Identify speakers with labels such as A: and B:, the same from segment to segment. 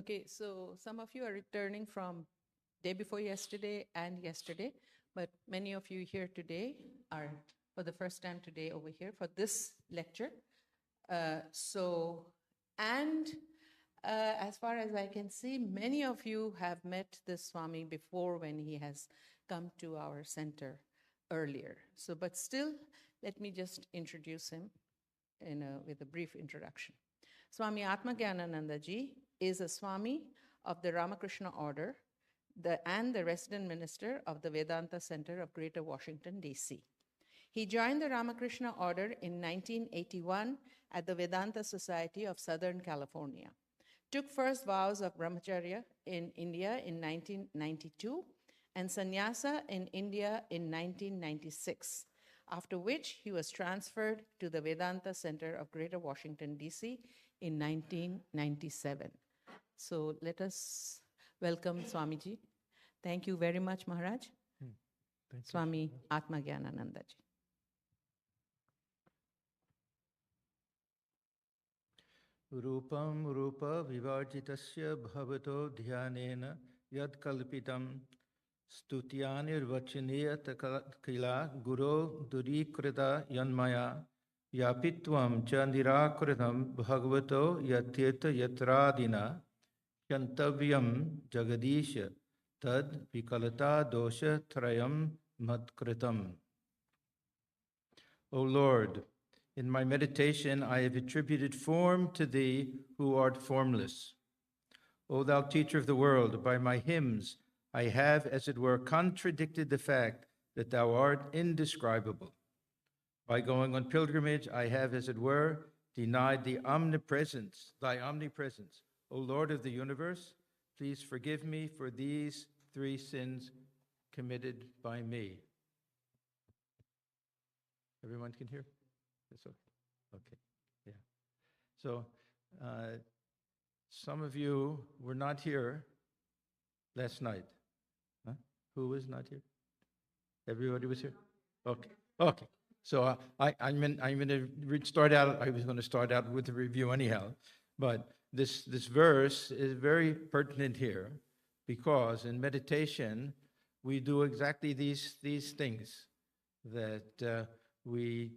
A: Okay, so some of you are returning from day before yesterday and yesterday, but many of you here today are for the first time today over here for this lecture. And as far as I can see, many of you have met this Swami before when he has come to our center earlier. So, but still, let me just introduce him with a brief introduction. Swami Atmajnanananda ji is a Swami of the Ramakrishna Order and the resident minister of the Vedanta Center of Greater Washington, D.C. He joined the Ramakrishna Order in 1981 at the Vedanta Society of Southern California, took first vows of brahmacharya in India in 1992 and sannyasa in India in 1996, after which he was transferred to the Vedanta Center of Greater Washington, D.C. in 1997. So let us welcome Swamiji. Thank you very much, Maharaj. Swami Atmajnanananda ji.
B: Rupam rupa vivarjitasya bhavato dhyanena yad kalpitam stutyanir vachaniya takila guru durikrita yanmaya yapitvam cha nirakritam bhagavato yatyeta yatradina yantavyam jagadisha tad vikalata dosha trayam matkritam. O Lord, in my meditation, I have attributed form to thee who art formless. O thou teacher of the world, by my hymns, I have, as it were, contradicted the fact that thou art indescribable. By going on pilgrimage, I have, as it were, denied thy omnipresence. O Lord of the universe, please forgive me for these three sins committed by me. Everyone can hear? That's okay. Yeah. So some of you were not here last night. Huh? Who was not here? Everybody was here? Okay. So I'm going to start out. I was going to start out with a review anyhow, but this verse is very pertinent here because in meditation we do exactly these things that we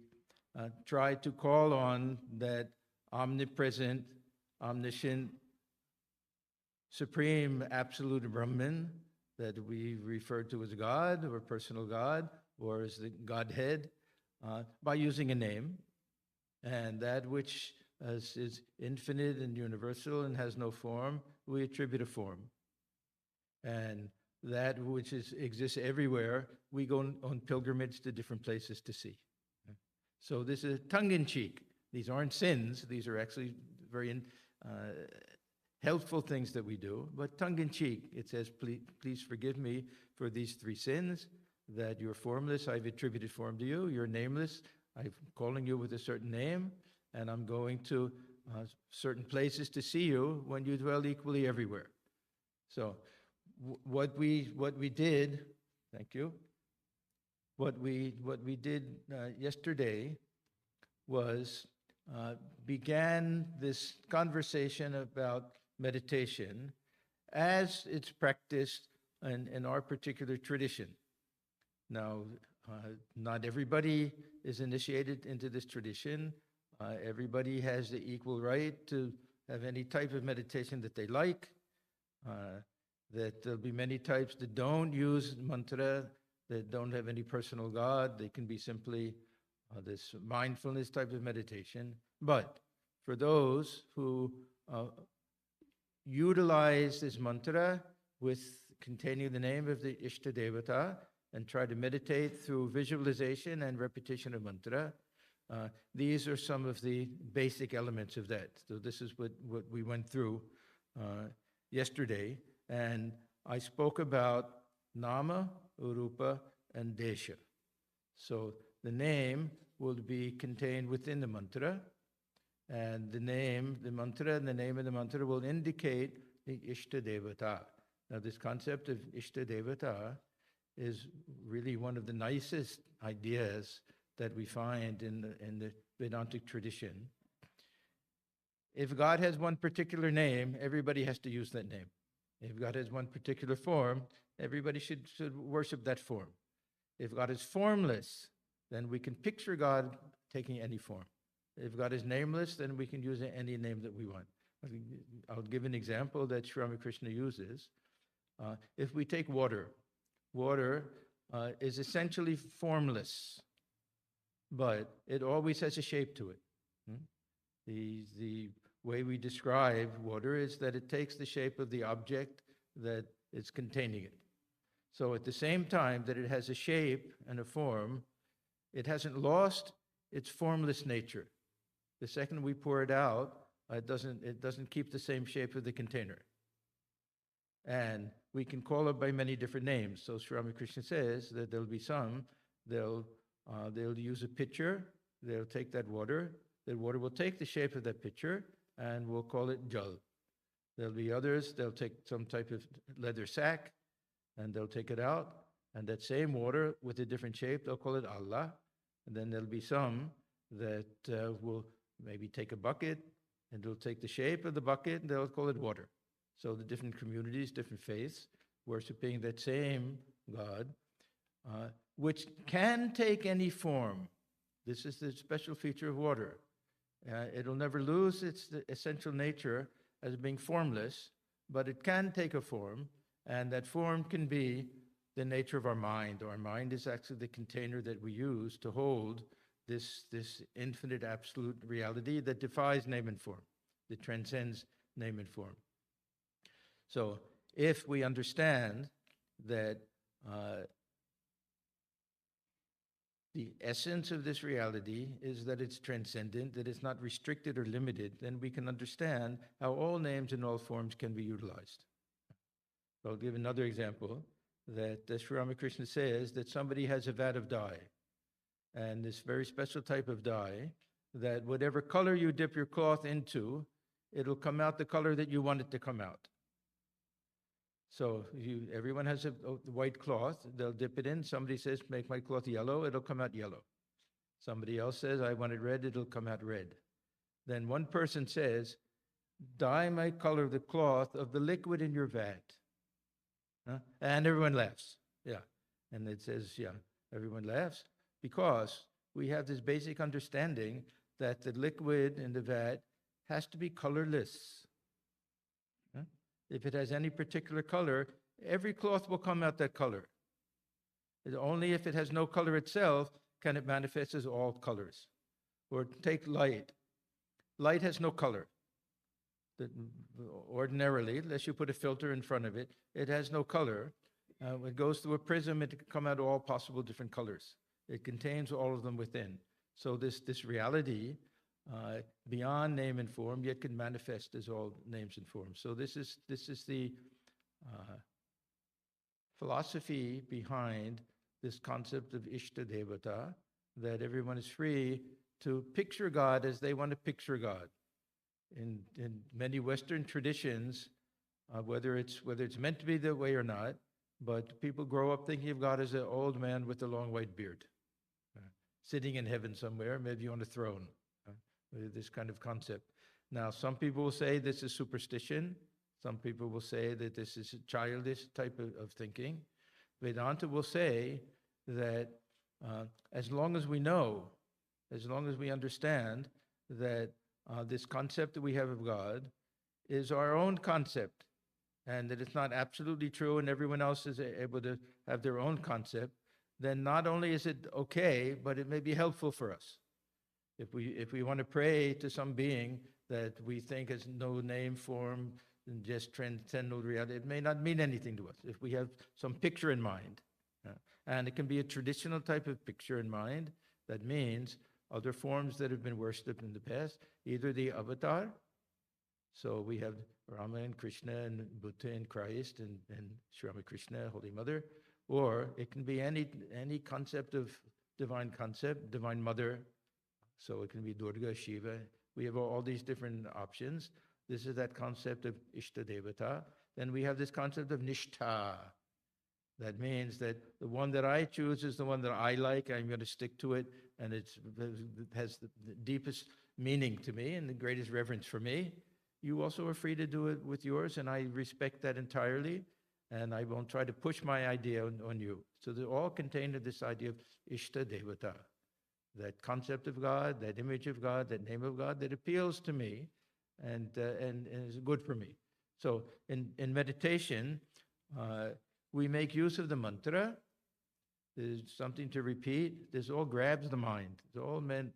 B: try to call on that omnipresent, omniscient, supreme, absolute Brahman that we refer to as God or personal God or as the Godhead by using a name. And that which is infinite and universal and has no form, we attribute a form. And that which exists everywhere, we go on pilgrimage to different places to see. So this is tongue-in-cheek. These aren't sins. These are actually very helpful things that we do. But tongue-in-cheek, it says, please forgive me for these three sins, that you're formless, I've attributed form to you. You're nameless, I'm calling you with a certain name, and I'm going to certain places to see you when you dwell equally everywhere. So what we did, thank you, what we did yesterday was began this conversation about meditation as it's practiced in our particular tradition. Now, not everybody is initiated into this tradition. Everybody has the equal right to have any type of meditation that they like. That there'll be many types that don't use mantra, that don't have any personal God. They can be simply this mindfulness type of meditation. But for those who utilize this mantra containing the name of the Ishta Devata and try to meditate through visualization and repetition of mantra, these are some of the basic elements of that. So this is what we went through yesterday. And I spoke about Nama, Urupa, and Desha. So the name will be contained within the mantra, and the mantra and the name of the mantra will indicate the Ishta Devata. Now this concept of Ishta Devata is really one of the nicest ideas that we find in the Vedantic tradition. If God has one particular name, everybody has to use that name. If God has one particular form, everybody should worship that form. If God is formless, then we can picture God taking any form. If God is nameless, then we can use any name that we want. I'll give an example that Sri Ramakrishna uses. If we take water, water is essentially formless, but it always has a shape to it. The way we describe water is that it takes the shape of the object that is containing it. So at the same time that it has a shape and a form, it hasn't lost its formless nature. The second we pour it out, it doesn't keep the same shape of the container. And we can call it by many different names. So Sri Ramakrishna says that there'll be some, they'll use a pitcher, they'll take that water will take the shape of that pitcher, and we'll call it jal. There'll be others, they'll take some type of leather sack, and they'll take it out, and that same water with a different shape, they'll call it Allah. And then there'll be some that will maybe take a bucket, and they'll take the shape of the bucket, and they'll call it water. So the different communities, different faiths, worshiping that same God, which can take any form. This is the special feature of water. It'll never lose its essential nature as being formless, but it can take a form, and that form can be the nature of our mind. Our mind is actually the container that we use to hold this infinite absolute reality that defies name and form, that transcends name and form. So if we understand that the essence of this reality is that it's transcendent, that it's not restricted or limited, then we can understand how all names and all forms can be utilized. So I'll give another example that Sri Ramakrishna says that somebody has a vat of dye, and this very special type of dye, that whatever color you dip your cloth into, it'll come out the color that you want it to come out. So everyone has a white cloth, they'll dip it in. Somebody says, make my cloth yellow, it'll come out yellow. Somebody else says, I want it red, it'll come out red. Then one person says, dye my color of the cloth of the liquid in your vat. And everyone laughs. Yeah. And it says, yeah, everyone laughs because we have this basic understanding that the liquid in the vat has to be colorless. If it has any particular color, every cloth will come out that color. Only if it has no color itself can it manifest as all colors. Or take light. Light has no color. Ordinarily, unless you put a filter in front of it, it has no color. When it goes through a prism, it can come out all possible different colors. It contains all of them within. So this reality, beyond name and form, yet can manifest as all names and forms. So this is the philosophy behind this concept of Ishta Devata, that everyone is free to picture God as they want to picture God. In many Western traditions, whether it's meant to be that way or not, but people grow up thinking of God as an old man with a long white beard, sitting in heaven somewhere, maybe on a throne. This kind of concept. Now, some people will say this is superstition. Some people will say that this is a childish type of thinking. Vedanta will say that as long as we know, as long as we understand that this concept that we have of God is our own concept, and that it's not absolutely true and everyone else is able to have their own concept, then not only is it okay, but it may be helpful for us. If we want to pray to some being that we think has no name, form, and just transcendental reality, it may not mean anything to us. If we have some picture in mind, and it can be a traditional type of picture in mind, that means other forms that have been worshipped in the past, either the avatar, so we have Rama and Krishna and Buddha and Christ and Sri Ramakrishna, Holy Mother, or it can be any concept of divine concept, Divine Mother. So it can be Durga, Shiva. We have all these different options. This is that concept of Ishta Devata. Then we have this concept of Nishtha. That means that the one that I choose is the one that I like. I'm going to stick to it, and it has the deepest meaning to me and the greatest reverence for me. You also are free to do it with yours, and I respect that entirely, and I won't try to push my idea on you. So they're all contained in this idea of Ishta Devata, that concept of God, that image of God, that name of God that appeals to me and is good for me. So in meditation, we make use of the mantra. There's something to repeat. This all grabs the mind. It's all meant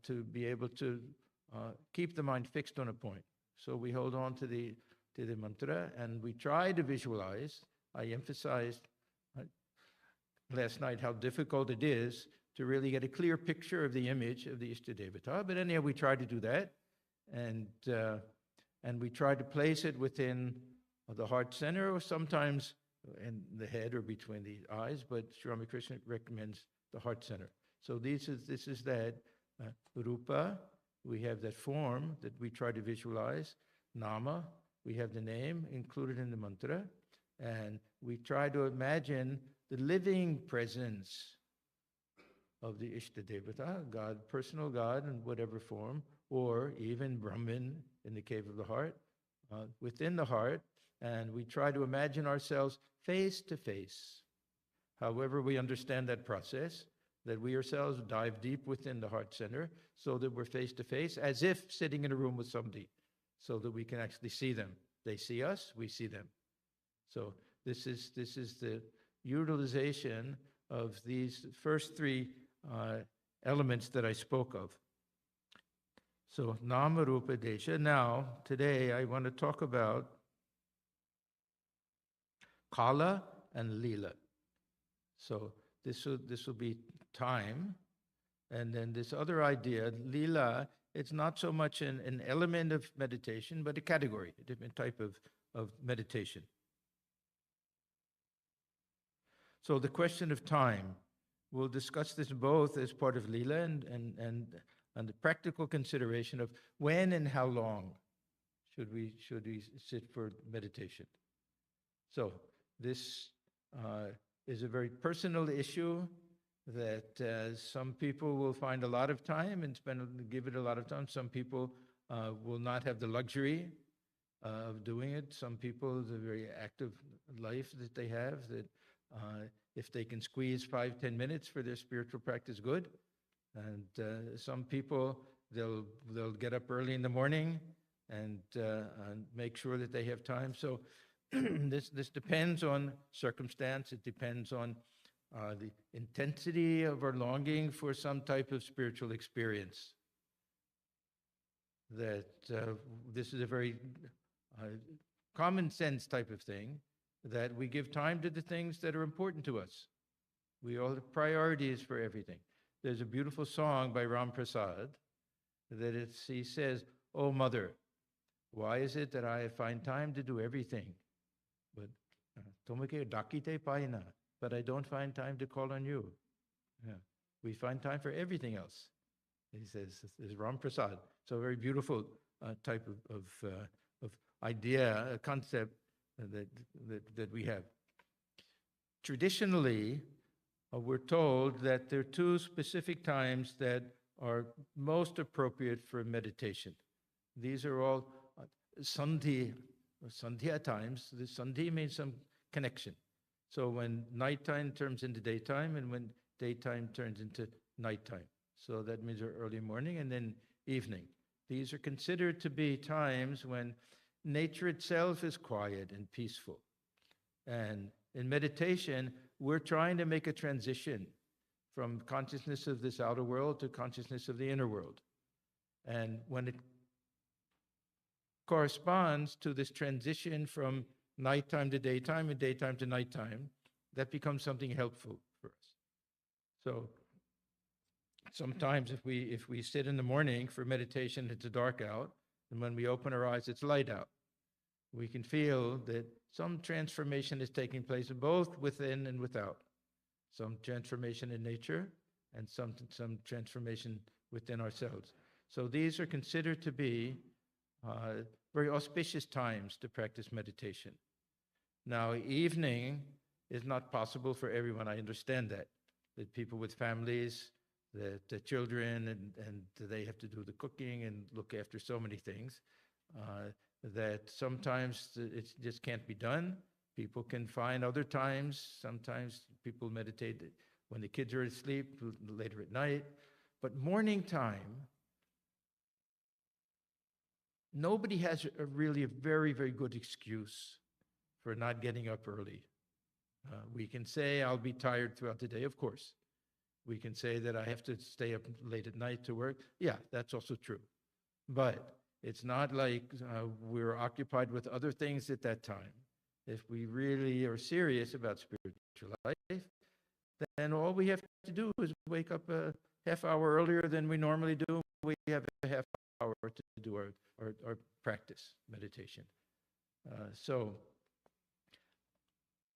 B: to be able to keep the mind fixed on a point. So we hold on to the mantra and we try to visualize. I emphasized last night how difficult it is to really get a clear picture of the image of the Ishtadevata. But anyhow, we try to do that. And we try to place it within the heart center, or sometimes in the head or between the eyes, but Sri Ramakrishna recommends the heart center. So this is that rupa, we have that form that we try to visualize. Nama, we have the name included in the mantra, and we try to imagine the living presence of the Ishtadevata, God, personal God in whatever form, or even Brahman in the cave of the heart, within the heart, and we try to imagine ourselves face to face. However we understand that process, that we ourselves dive deep within the heart center so that we're face to face, as if sitting in a room with somebody, so that we can actually see them. They see us, we see them. So this is the utilization of these first three elements that I spoke of. So Nama Rupa Desha. Now, today I want to talk about Kala and Lila. So this will be time. And then this other idea, Lila, it's not so much an element of meditation, but a category, a different type of meditation. So the question of time, we'll discuss this both as part of Lila and the practical consideration of when and how long should we sit for meditation. So this is a very personal issue that some people will find a lot of time and give it a lot of time. Some people will not have the luxury of doing it. Some people, the very active life that they have, that if they can squeeze 5-10 minutes for their spiritual practice, good. And some people, they'll get up early in the morning and make sure that they have time. So this depends on circumstance. It depends on the intensity of our longing for some type of spiritual experience. That this is a very common sense type of thing, that we give time to the things that are important to us. We all have priorities for everything. There's a beautiful song by Ram Prasad that he says, "Oh mother, why is it that I find time to do everything? But I don't find time to call on you." Yeah. We find time for everything else. He says, this is Ram Prasad. So a very beautiful type of idea, a concept that we have. Traditionally, we're told that there are two specific times that are most appropriate for meditation. These are all sandhya times. The sandhi means some connection. So when nighttime turns into daytime and when daytime turns into nighttime. So that means early morning and then evening. These are considered to be times when nature itself is quiet and peaceful. And in meditation, we're trying to make a transition from consciousness of this outer world to consciousness of the inner world. And when it corresponds to this transition from nighttime to daytime and daytime to nighttime, that becomes something helpful for us. So sometimes if we sit in the morning for meditation, it's dark out, and when we open our eyes, it's light out. We can feel that some transformation is taking place both within and without. Some transformation in nature and some transformation within ourselves. So these are considered to be very auspicious times to practice meditation. Now, evening is not possible for everyone. I understand that people with families that the children and they have to do the cooking and look after so many things, that sometimes it just can't be done. People can find other times. Sometimes people meditate when the kids are asleep, later at night. But morning time, nobody has really a very, very good excuse for not getting up early. We can say, I'll be tired throughout the day, of course. We can say that I have to stay up late at night to work. Yeah, that's also true. But it's not like we're occupied with other things at that time. If we really are serious about spiritual life, then all we have to do is wake up a half hour earlier than we normally do. We have a half hour to do our practice, meditation. So,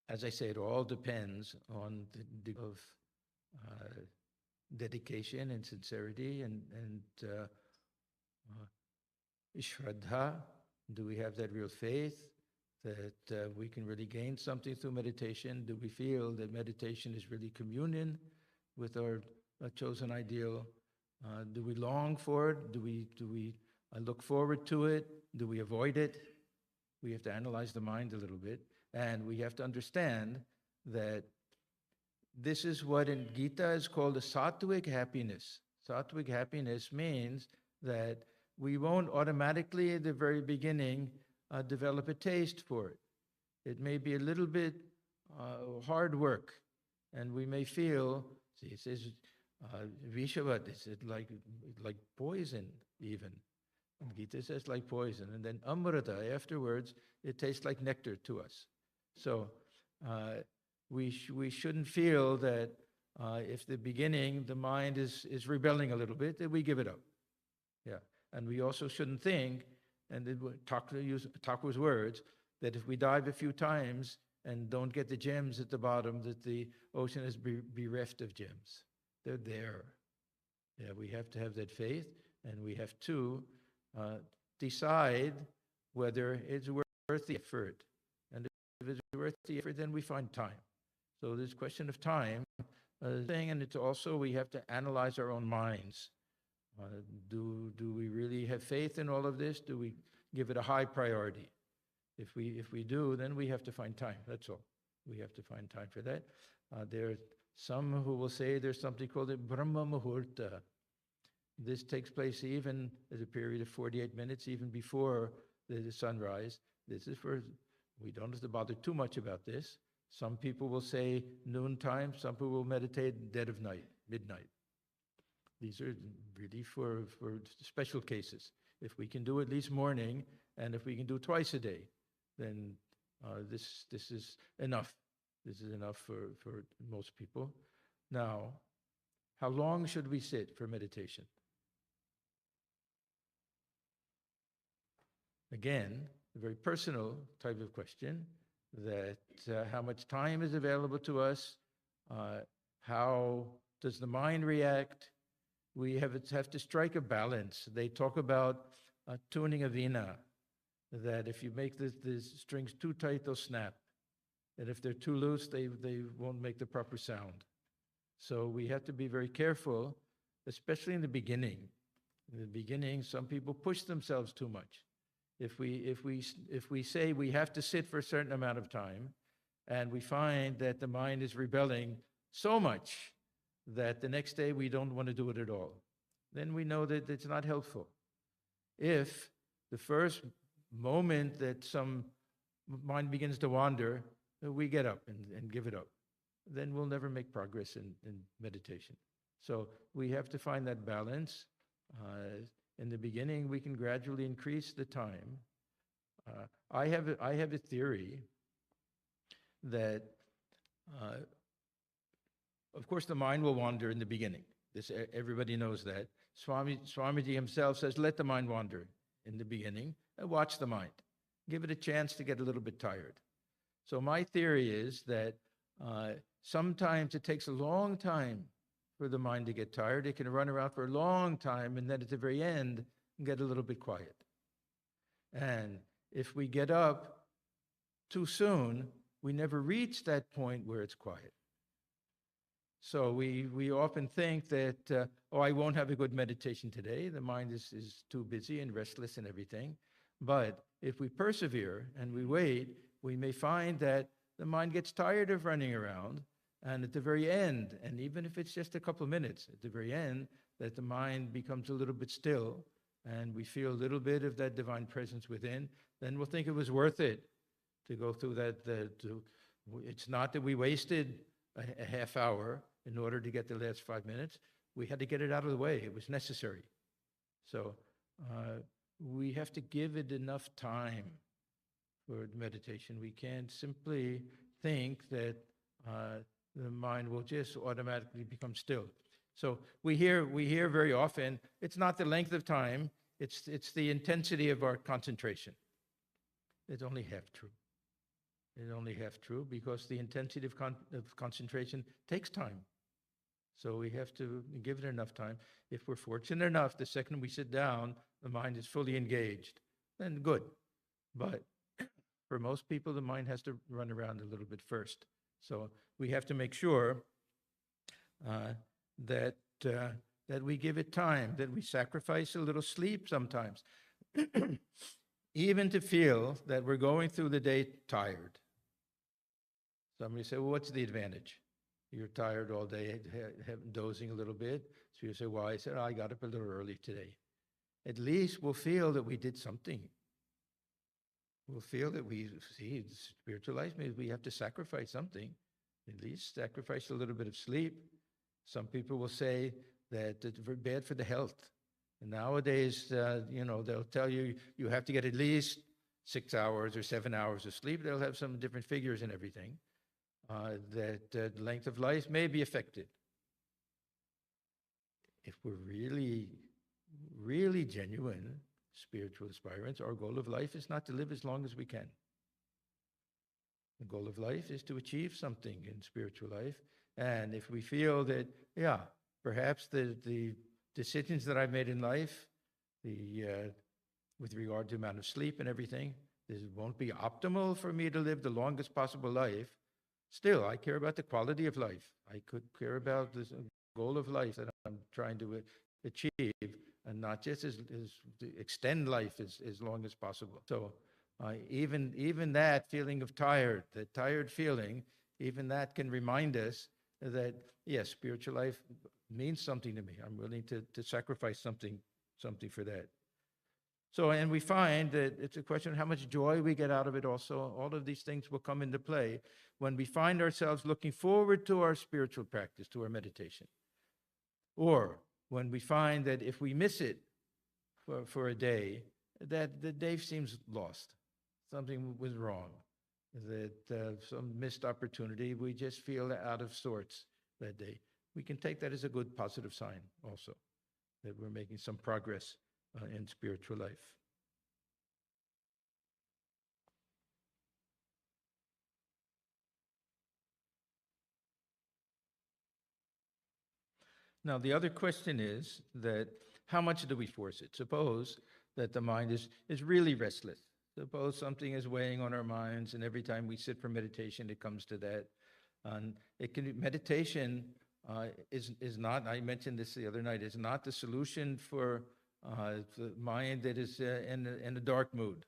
B: as I say, it all depends on the degree of dedication and sincerity and Shraddha. Do we have that real faith that we can really gain something through meditation? Do we feel that meditation is really communion with our chosen ideal? Do we long for it? Do we look forward to it? Do we avoid it? We have to analyze the mind a little bit, and we have to understand that this is what in Gita is called a sattvic happiness. Sattvic happiness means that we won't automatically at the very beginning develop a taste for it. It may be a little bit hard work, and we may feel, see, it says, Vishavat, is it like poison even? And Gita says like poison. And then Amrita, afterwards, it tastes like nectar to us. So we shouldn't feel that if the beginning, the mind is rebelling a little bit, that we give it up. Yeah. And we also shouldn't think, and Thakur's words, that if we dive a few times and don't get the gems at the bottom, that the ocean is bereft of gems. They're there. Yeah, we have to have that faith, and we have to decide whether it's worth the effort. And if it's worth the effort, then we find time. So this question of time thing, and it's also we have to analyze our own minds. Do we really have faith in all of this? Do we give it a high priority? If we do, then we have to find time. That's all. We have to find time for that. There are some who will say there's something called a Brahma Muhurta. This takes place even at a period of 48 minutes, even before the sunrise. This is for, we don't have to bother too much about this. Some people will say noontime. Some people will meditate dead of night, midnight. These are really for special cases. If we can do at least morning, and if we can do twice a day, then this is enough. This is enough for most people. Now, how long should we sit for meditation? Again, a very personal type of question, that how much time is available to us? How does the mind react? We have to strike a balance. They talk about tuning a veena, that if you make the strings too tight, they'll snap. And if they're too loose, they won't make the proper sound. So we have to be very careful, especially in the beginning. In the beginning, some people push themselves too much. If we say we have to sit for a certain amount of time, and we find that the mind is rebelling so much that the next day we don't want to do it at all, then we know that it's not helpful. If the first moment that some mind begins to wander, we get up and give it up, then we'll never make progress in meditation. So we have to find that balance. In the beginning, we can gradually increase the time. I have a theory that, of course, the mind will wander in the beginning. Everybody knows that. Swamiji himself says, let the mind wander in the beginning and watch the mind. Give it a chance to get a little bit tired. So my theory is that sometimes it takes a long time for the mind to get tired. It can run around for a long time, and then at the very end, get a little bit quiet. And if we get up too soon, we never reach that point where it's quiet. So we often think that, oh, I won't have a good meditation today. The mind is too busy and restless and everything. But if we persevere and we wait, we may find that the mind gets tired of running around. And at the very end, and even if it's just a couple of minutes, at the very end, that the mind becomes a little bit still and we feel a little bit of that divine presence within, then we'll think it was worth it to go through that. It's not that we wasted a half hour in order to get the last 5 minutes. We had to get it out of the way. It was necessary. So we have to give it enough time for meditation. We can't simply think that the mind will just automatically become still. So we hear very often, it's not the length of time, it's the intensity of our concentration. It's only half true. It's only half true because the intensity of concentration takes time. So we have to give it enough time. If we're fortunate enough, the second we sit down, the mind is fully engaged, then good. But for most people, the mind has to run around a little bit first. So we have to make sure that we give it time, that we sacrifice a little sleep sometimes, even to feel that we're going through the day tired. Somebody say, well, what's the advantage? You're tired all day, dozing a little bit. So you say, well, I said, I got up a little early today. At least we'll feel that we did something. We'll feel that we see spiritual life means we have to sacrifice something, at least sacrifice a little bit of sleep. Some people will say that it's very bad for the health. And nowadays, they'll tell you you have to get at least 6 hours or 7 hours of sleep. They'll have some different figures and everything. That length of life may be affected. If we're really, really genuine spiritual aspirants, our goal of life is not to live as long as we can. The goal of life is to achieve something in spiritual life. And if we feel that, perhaps the decisions that I've made in life, with regard to amount of sleep and everything, this won't be optimal for me to live the longest possible life. Still, I care about the quality of life. I could care about this goal of life that I'm trying to achieve, and not just as to extend life as long as possible. So even that feeling of that tired feeling, even that can remind us that, yes, spiritual life means something to me. I'm willing to sacrifice something for that. So, and we find that it's a question of how much joy we get out of it also. All of these things will come into play when we find ourselves looking forward to our spiritual practice, to our meditation. Or when we find that if we miss it for a day, that the day seems lost. Something was wrong, that some missed opportunity, we just feel out of sorts that day. We can take that as a good positive sign also, that we're making some progress in spiritual life. Now, the other question is that how much do we force it? Suppose that the mind is really restless. Suppose something is weighing on our minds, and every time we sit for meditation, it comes to that. And meditation is not, I mentioned this the other night, is not the solution for the mind that is in a dark mood.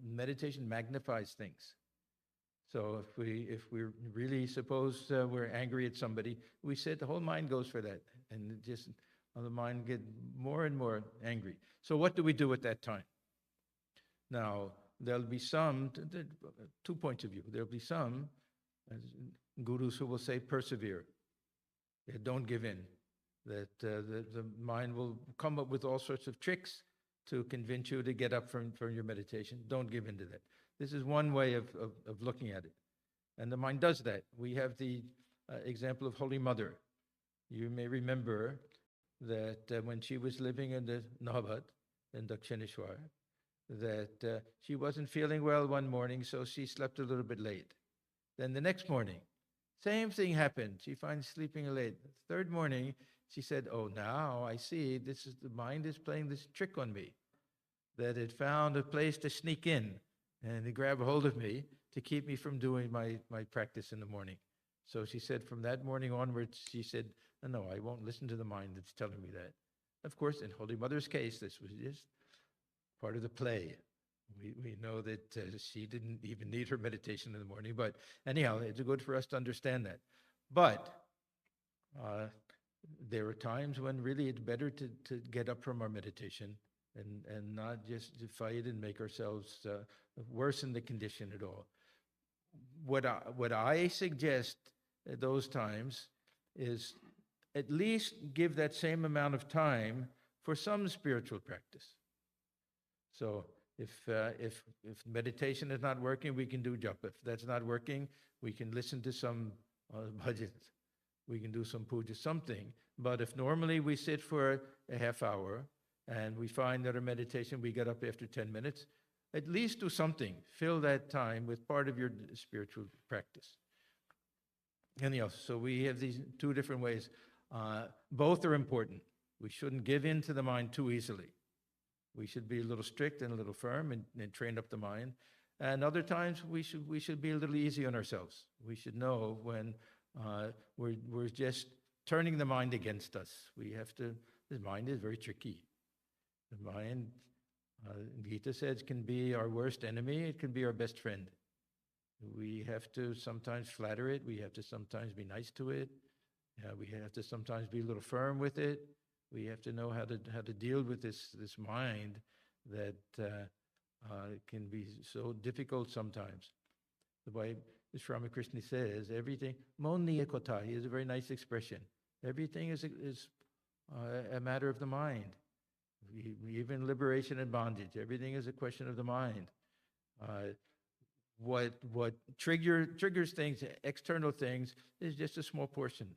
B: Meditation magnifies things. So if we really suppose we're angry at somebody, we said the whole mind goes for that, and the mind get more and more angry. So what do we do at that time? Now, there'll be some, 2 points of view. There'll be some gurus who will say persevere. Don't give in. That the mind will come up with all sorts of tricks to convince you to get up from your meditation. Don't give in to that. This is one way of looking at it. And the mind does that. We have the example of Holy Mother. You may remember that when she was living in the Nahabat, in Dakshineshwar, that she wasn't feeling well one morning, so she slept a little bit late. Then the next morning, same thing happened. She finds sleeping late. The third morning, she said, oh, now I see the mind is playing this trick on me, that it found a place to sneak in and to grab a hold of me to keep me from doing my practice in the morning. So she said from that morning onwards, she said, no, I won't listen to the mind that's telling me that. Of course, in Holy Mother's case, this was just part of the play. We know that she didn't even need her meditation in the morning, but anyhow, it's good for us to understand that. But there are times when really it's better to get up from our meditation and not just to fight and make ourselves worsen the condition at all. What I suggest at those times is at least give that same amount of time for some spiritual practice. So if meditation is not working, we can do japa. If that's not working, we can listen to some bhajans. We can do some puja, something. But if normally we sit for a half hour and we find that our meditation, we get up after 10 minutes, at least do something. Fill that time with part of your spiritual practice. Anyhow, so we have these two different ways. Both are important. We shouldn't give in to the mind too easily. We should be a little strict and a little firm and train up the mind. And other times we should be a little easy on ourselves. We should know when we're just turning the mind against us. The mind is very tricky. The mind, Gita says, can be our worst enemy. It can be our best friend. We have to sometimes flatter it. We have to sometimes be nice to it. We have to sometimes be a little firm with it. We have to know how to deal with this mind that can be so difficult sometimes. The way Swami Krishna says, everything, moni ekotai is a very nice expression. Everything is a matter of the mind. Even liberation and bondage, everything is a question of the mind. What triggers things, external things, is just a small portion.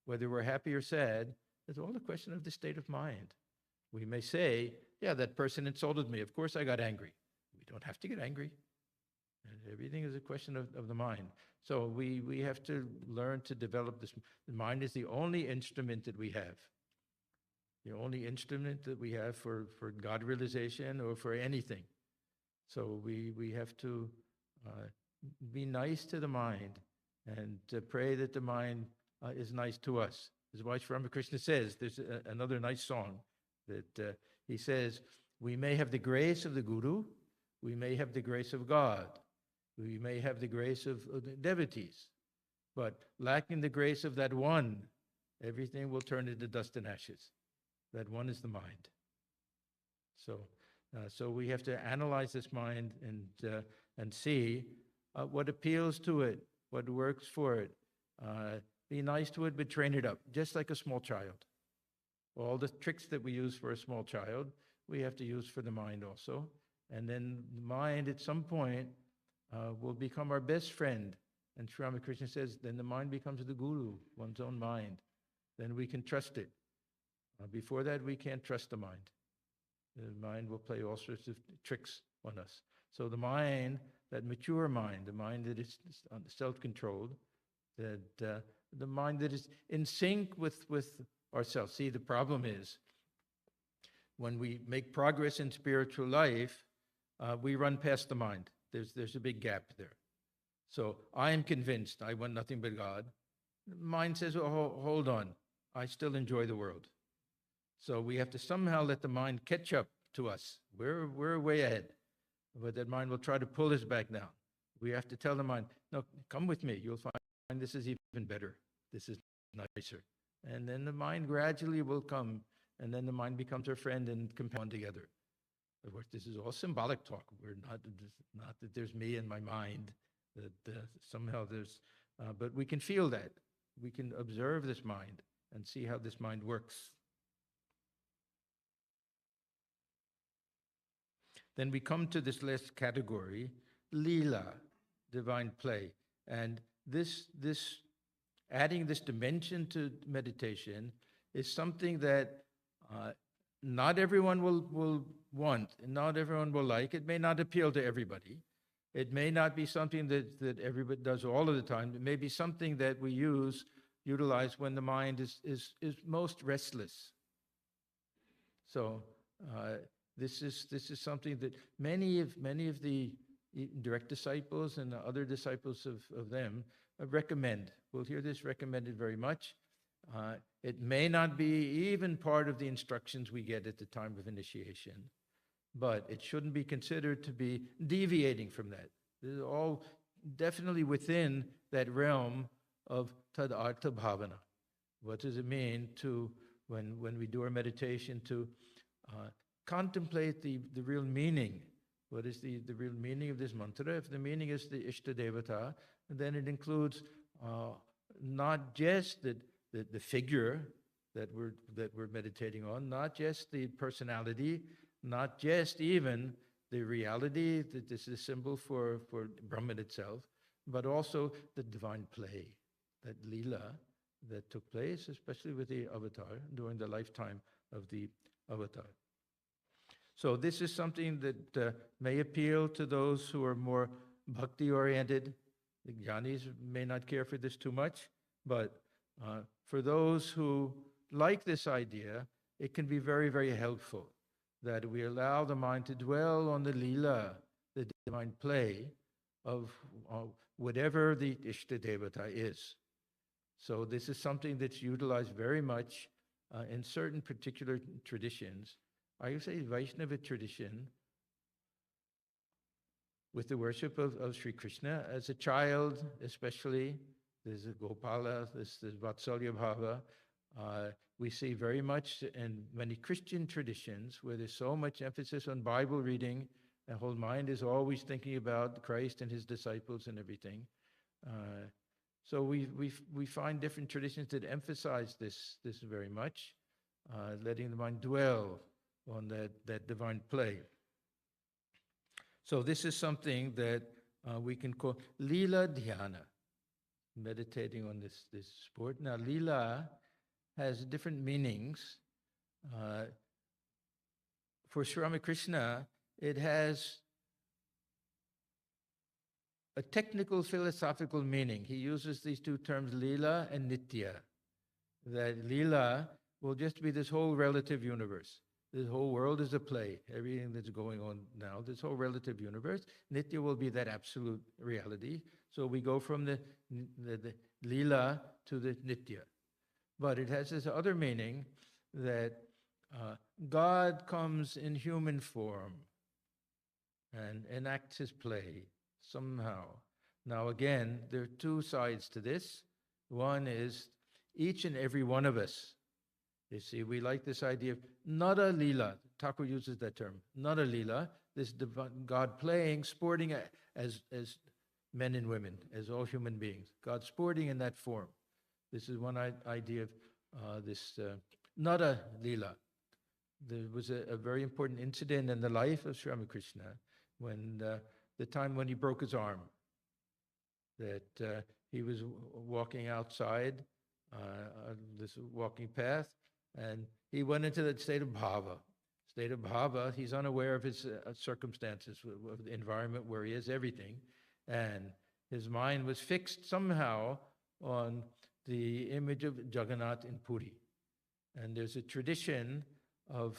B: Whether we're happy or sad, it's all a question of the state of mind. We may say, yeah, that person insulted me. Of course I got angry. We don't have to get angry. Everything is a question of the mind. So we have to learn to develop this. The mind is the only instrument that we have. The only instrument that we have for God realization or for anything. So we have to be nice to the mind and to pray that the mind is nice to us. This is why Swami Krishna says, there's another nice song that he says, we may have the grace of the Guru, we may have the grace of God, we may have the grace of the devotees, but lacking the grace of that one, everything will turn into dust and ashes. That one is the mind. So we have to analyze this mind and see what appeals to it, what works for it. Be nice to it, but train it up, just like a small child. All the tricks that we use for a small child, we have to use for the mind also. And then the mind, at some point, will become our best friend. And Sri Ramakrishna says, then the mind becomes the guru, one's own mind. Then we can trust it. Before that, we can't trust the mind. The mind will play all sorts of tricks on us. So the mind, that mature mind, the mind that is self-controlled, that the mind that is in sync with ourselves. See, the problem is when we make progress in spiritual life, we run past the mind. There's a big gap there. So I am convinced I want nothing but God. The mind says, oh, hold on, I still enjoy the world. So we have to somehow let the mind catch up to us. We're way ahead, but that mind will try to pull us back down. We have to tell the mind, no, come with me. You'll find this is even better. This is nicer. And then the mind gradually will come, and then the mind becomes our friend and companion together. Of course, this is all symbolic talk. We're not that there's me in my mind, that somehow there's, but we can feel that. We can observe this mind and see how this mind works. Then we come to this last category, lila, divine play. And this adding this dimension to meditation is something that not everyone will want, and not everyone will like. It may not appeal to everybody. It may not be something that everybody does all of the time. It may be something that we utilize when the mind is most restless. So this is something that many of the direct disciples and the other disciples of them, recommend. We'll hear this recommended very much. It may not be even part of the instructions we get at the time of initiation, but it shouldn't be considered to be deviating from that. This is all definitely within that realm of tadartha bhavana. What does it mean to, when we do our meditation, to contemplate the real meaning? What is the real meaning of this mantra? If the meaning is the Ishta Devata, then it includes not just the figure that we're meditating on, not just the personality, not just even the reality that this is a symbol for Brahman itself, but also the divine play, that lila that took place, especially with the avatar during the lifetime of the avatar. So this is something that may appeal to those who are more bhakti-oriented. The jnanis may not care for this too much, but for those who like this idea, it can be very, very helpful that we allow the mind to dwell on the lila, the divine play of whatever the Ishta Devata is. So this is something that's utilized very much in certain particular traditions. I would say Vaishnava tradition, with the worship of Sri Krishna. As a child, especially, there's a Gopala, there's Vatsalya Bhava. We see very much in many Christian traditions where there's so much emphasis on Bible reading, the whole mind is always thinking about Christ and his disciples and everything. So we find different traditions that emphasize this very much, letting the mind dwell on that divine play. So this is something that we can call Lila Dhyana, meditating on this sport. Now, Lila has different meanings. For Sri Ramakrishna, it has a technical philosophical meaning. He uses these two terms, Lila and Nitya. That Lila will just be this whole relative universe. This whole world is a play. Everything that's going on now, this whole relative universe. Nitya will be that absolute reality. So we go from the Lila to the Nitya. But it has this other meaning that God comes in human form and enacts his play somehow. Now again, there are two sides to this. One is each and every one of us. You see, we like this idea of nada lila. Thakur uses that term, nada lila, this God playing, sporting as men and women, as all human beings. God sporting in that form. This is one idea of this nada lila. There was a very important incident in the life of Sri Ramakrishna when the time when he broke his arm, that he was walking outside this walking path, and he went into that state of bhava. State of bhava, he's unaware of his circumstances, of the environment where he is, everything. And his mind was fixed somehow on the image of Jagannath in Puri. And there's a tradition of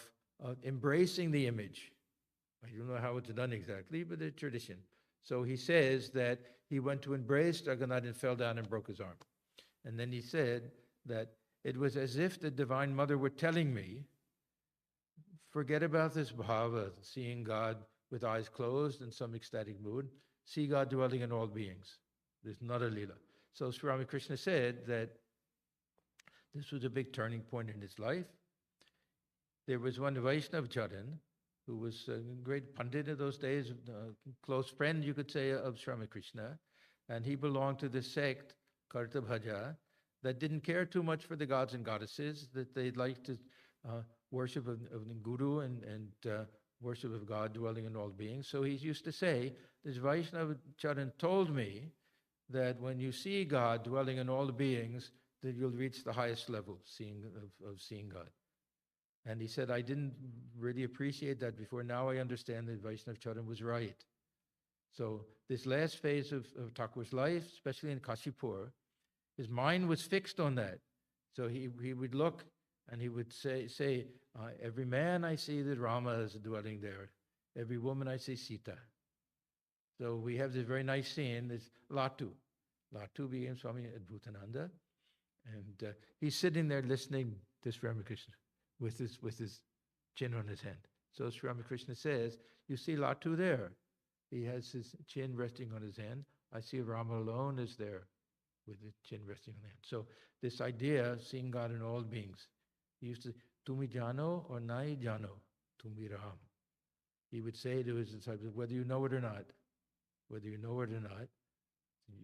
B: embracing the image. I don't know how it's done exactly, but a tradition. So he says that he went to embrace Jagannath and fell down and broke his arm. And then he said that it was as if the Divine Mother were telling me, forget about this bhava, seeing God with eyes closed in some ecstatic mood. See God dwelling in all beings. There's not a lila. So Sri Ramakrishna said that this was a big turning point in his life. There was one Vaishnav Charan, who was a great pandit in those days, a close friend, you could say, of Sri Ramakrishna. And he belonged to the sect, Karta Bhaja, that didn't care too much for the gods and goddesses, that they'd like to worship of the Guru and worship of God dwelling in all beings. So he used to say, this Vaishnava Charan told me that when you see God dwelling in all the beings, that you'll reach the highest level of seeing God. And he said, I didn't really appreciate that before. Now I understand that Vaishnava Charan was right. So this last phase of Thakur's life, especially in Kashipur, his mind was fixed on that. So he would look and he would say, every man I see that Rama is dwelling there. Every woman I see Sita. So we have this very nice scene, this Latu. Lot 2 became Swami Atmajnananda. And he's sitting there listening to Sri Ramakrishna with his chin on his hand. So Sri Ramakrishna says, you see Lot 2 there. He has his chin resting on his hand. I see Rama alone is there with his chin resting on the hand. So this idea, seeing God in all beings. He used to, Tumi jano or nai jano, Tumi Ram. He would say to his disciples, whether you know it or not,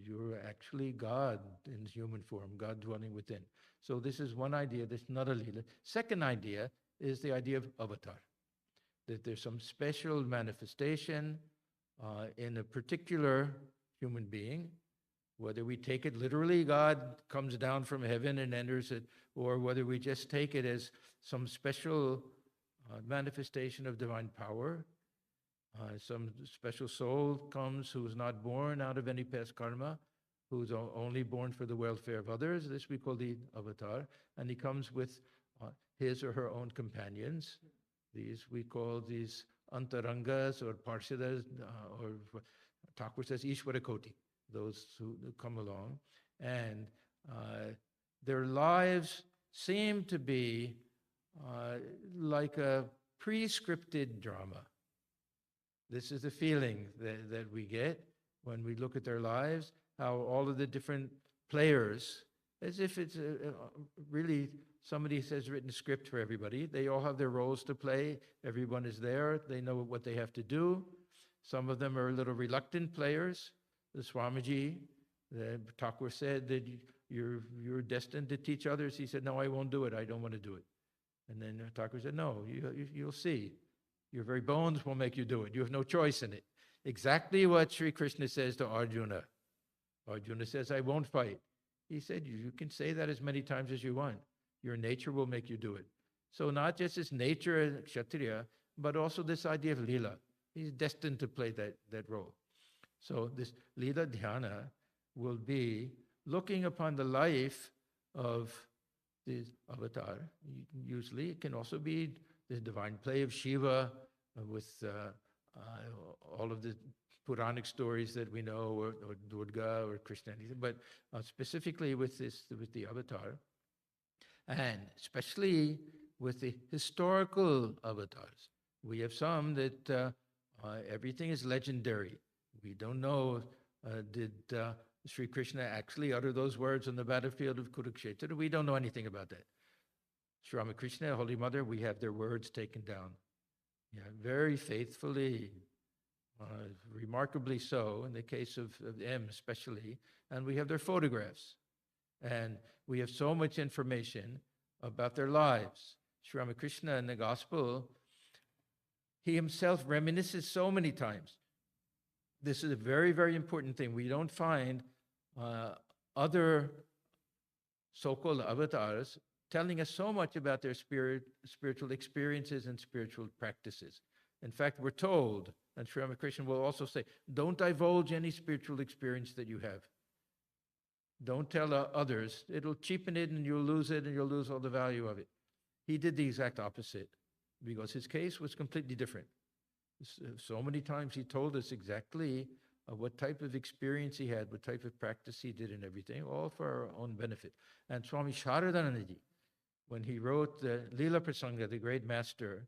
B: you're actually God in human form, God dwelling within. So this is one idea, this not a lila. Second idea is the idea of avatar, that there's some special manifestation in a particular human being. Whether we take it literally, God comes down from heaven and enters it, or whether we just take it as some special manifestation of divine power. Some special soul comes who is not born out of any past karma, who's only born for the welfare of others. This we call the avatar. And he comes with his or her own companions. These we call these antarangas or parshadas, or Thakur says Ishwarakoti, those who come along. And their lives seem to be like a pre-scripted drama. This is the feeling that we get when we look at their lives, how all of the different players, as if it's really somebody has written a script for everybody. They all have their roles to play. Everyone is there. They know what they have to do. Some of them are a little reluctant players. The Swamiji, the Thakur said that you're destined to teach others. He said, no, I won't do it. I don't want to do it. And then Thakur said, no, you'll see. Your very bones will make you do it. You have no choice in it. Exactly what Sri Krishna says to Arjuna. Arjuna says, I won't fight. He said, you can say that as many times as you want. Your nature will make you do it. So not just his nature as Kshatriya, but also this idea of Leela. He's destined to play that role. So this Leela Dhyana will be looking upon the life of the avatar. Usually it can also be the divine play of Shiva with all of the Puranic stories that we know, or Durga or Krishna, but specifically with the avatar, and especially with the historical avatars. We have some that everything is legendary. We don't know, did Sri Krishna actually utter those words on the battlefield of Kurukshetra? We don't know anything about that. Sri Ramakrishna, Holy Mother, we have their words taken down. Yeah, very faithfully, remarkably so, in the case of M especially, and we have their photographs. And we have so much information about their lives. Sri Ramakrishna in the Gospel, he himself reminisces so many times. This is a very, very important thing. We don't find other so-called avatars telling us so much about their spiritual experiences and spiritual practices. In fact, we're told, and Sri Ramakrishna will also say, don't divulge any spiritual experience that you have. Don't tell others. It'll cheapen it and you'll lose it and you'll lose all the value of it. He did the exact opposite because his case was completely different. So many times he told us exactly what type of experience he had, what type of practice he did and everything, all for our own benefit. And Swami Sharadanandaji, when he wrote the Leela Prasanga, the great master,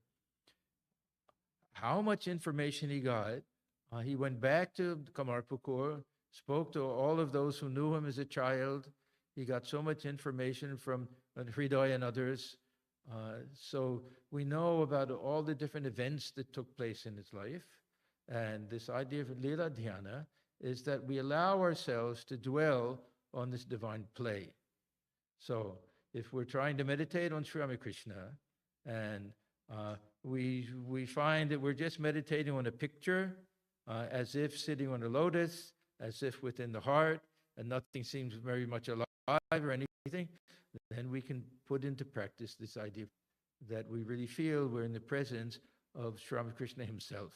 B: how much information he got. He went back to Kamarpukur, spoke to all of those who knew him as a child. He got so much information from Hriday and others. So we know about all the different events that took place in his life. And this idea of Leela Dhyana is that we allow ourselves to dwell on this divine play. So if we're trying to meditate on Sri Ramakrishna and we find that we're just meditating on a picture, as if sitting on a lotus, as if within the heart, and nothing seems very much alive or anything, then we can put into practice this idea that we really feel we're in the presence of Sri Ramakrishna himself,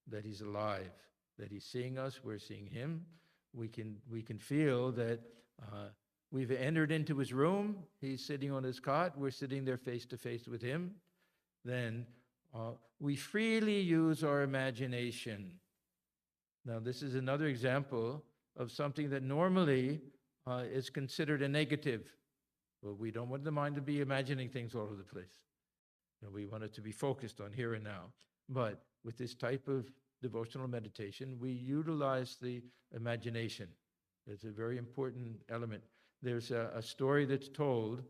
B: that he's alive, that he's seeing us, we're seeing him. We can feel that we've entered into his room, he's sitting on his cot, we're sitting there face to face with him. Then we freely use our imagination. Now, this is another example of something that normally is considered a negative. Well, we don't want the mind to be imagining things all over the place. We want it to be focused on here and now. But with this type of devotional meditation, we utilize the imagination. It's a very important element. There's a story that's told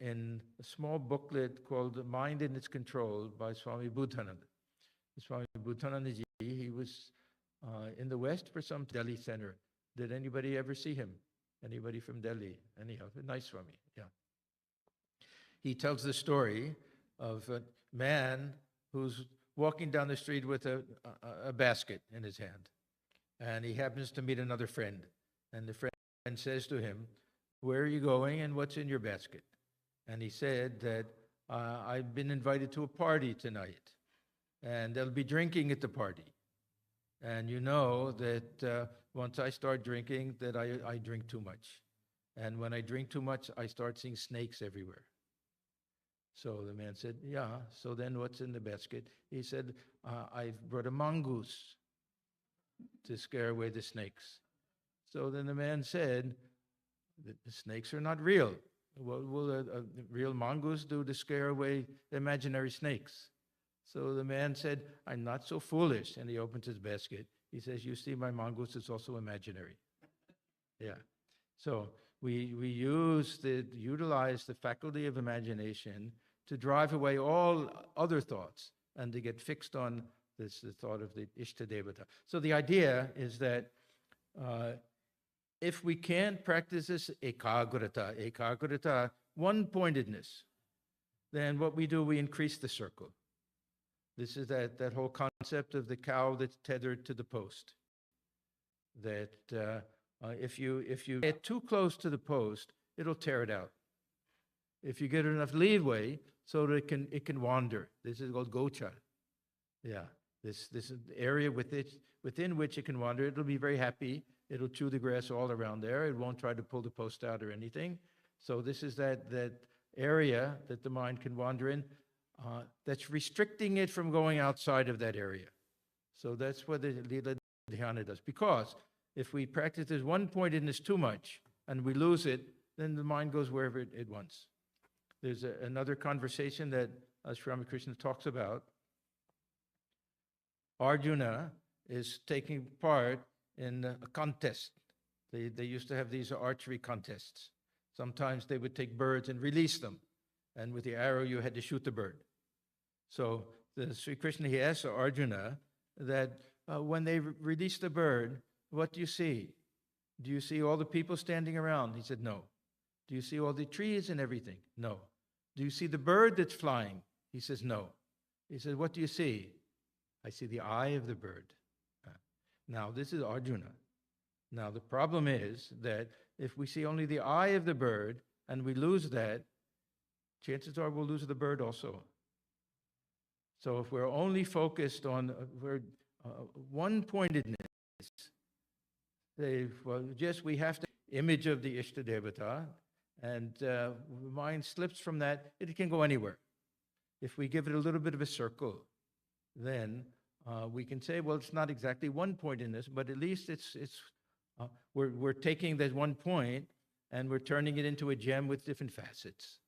B: in a small booklet called The Mind in Its Control by Swami Atmajnanananda. Swami Atmajnanananda, he was in the West for some Delhi center. Did anybody ever see him? Anybody from Delhi? Anyhow, nice Swami, yeah. He tells the story of a man who's walking down the street with a basket in his hand. And he happens to meet another friend. And the friend says to him, "Where are you going and what's in your basket?" And he said that, "I've been invited to a party tonight. And they'll be drinking at the party. And you know that once I start drinking, that I drink too much. And when I drink too much, I start seeing snakes everywhere." So the man said, "Yeah, so then what's in the basket?" He said, "I've brought a mongoose to scare away the snakes." So then the man said, "The snakes are not real. What will a real mongoose do to scare away imaginary snakes?" So the man said, "I'm not so foolish." And he opens his basket. He says, "You see, my mongoose is also imaginary." Yeah. So we utilize the faculty of imagination to drive away all other thoughts and to get fixed on the thought of the Ishtadevata. So the idea is that if we can't practice this ekagrata, one-pointedness, then what we do, we increase the circle. This is that whole concept of the cow that's tethered to the post. That if you get too close to the post, it'll tear it out. If you get enough leeway so that it can wander. This is called gocha. Yeah, this is the area within which it can wander. It'll be very happy. It'll chew the grass all around there. It won't try to pull the post out or anything. So this is that area that the mind can wander in. That's restricting it from going outside of that area. So that's what the Lila Dhyana does. Because if we practice this one-pointedness too much and we lose it, then the mind goes wherever it wants. There's another conversation that Sri Ramakrishna talks about. Arjuna is taking part in a contest. They used to have these archery contests. Sometimes they would take birds and release them. And with the arrow, you had to shoot the bird. So Sri Krishna, he asked Arjuna that when they release the bird, what do you see? Do you see all the people standing around? He said, no. Do you see all the trees and everything? No. Do you see the bird that's flying? He says, no. He said, what do you see? I see the eye of the bird. Now, this is Arjuna. Now, the problem is that if we see only the eye of the bird and we lose that, chances are we'll lose the bird also. So if we're only focused on one-pointedness, we have the image of the Ishtadevata, and the mind slips from that, it can go anywhere. If we give it a little bit of a circle, then we can say, well, it's not exactly one-pointedness, but at least we're taking that one point and we're turning it into a gem with different facets.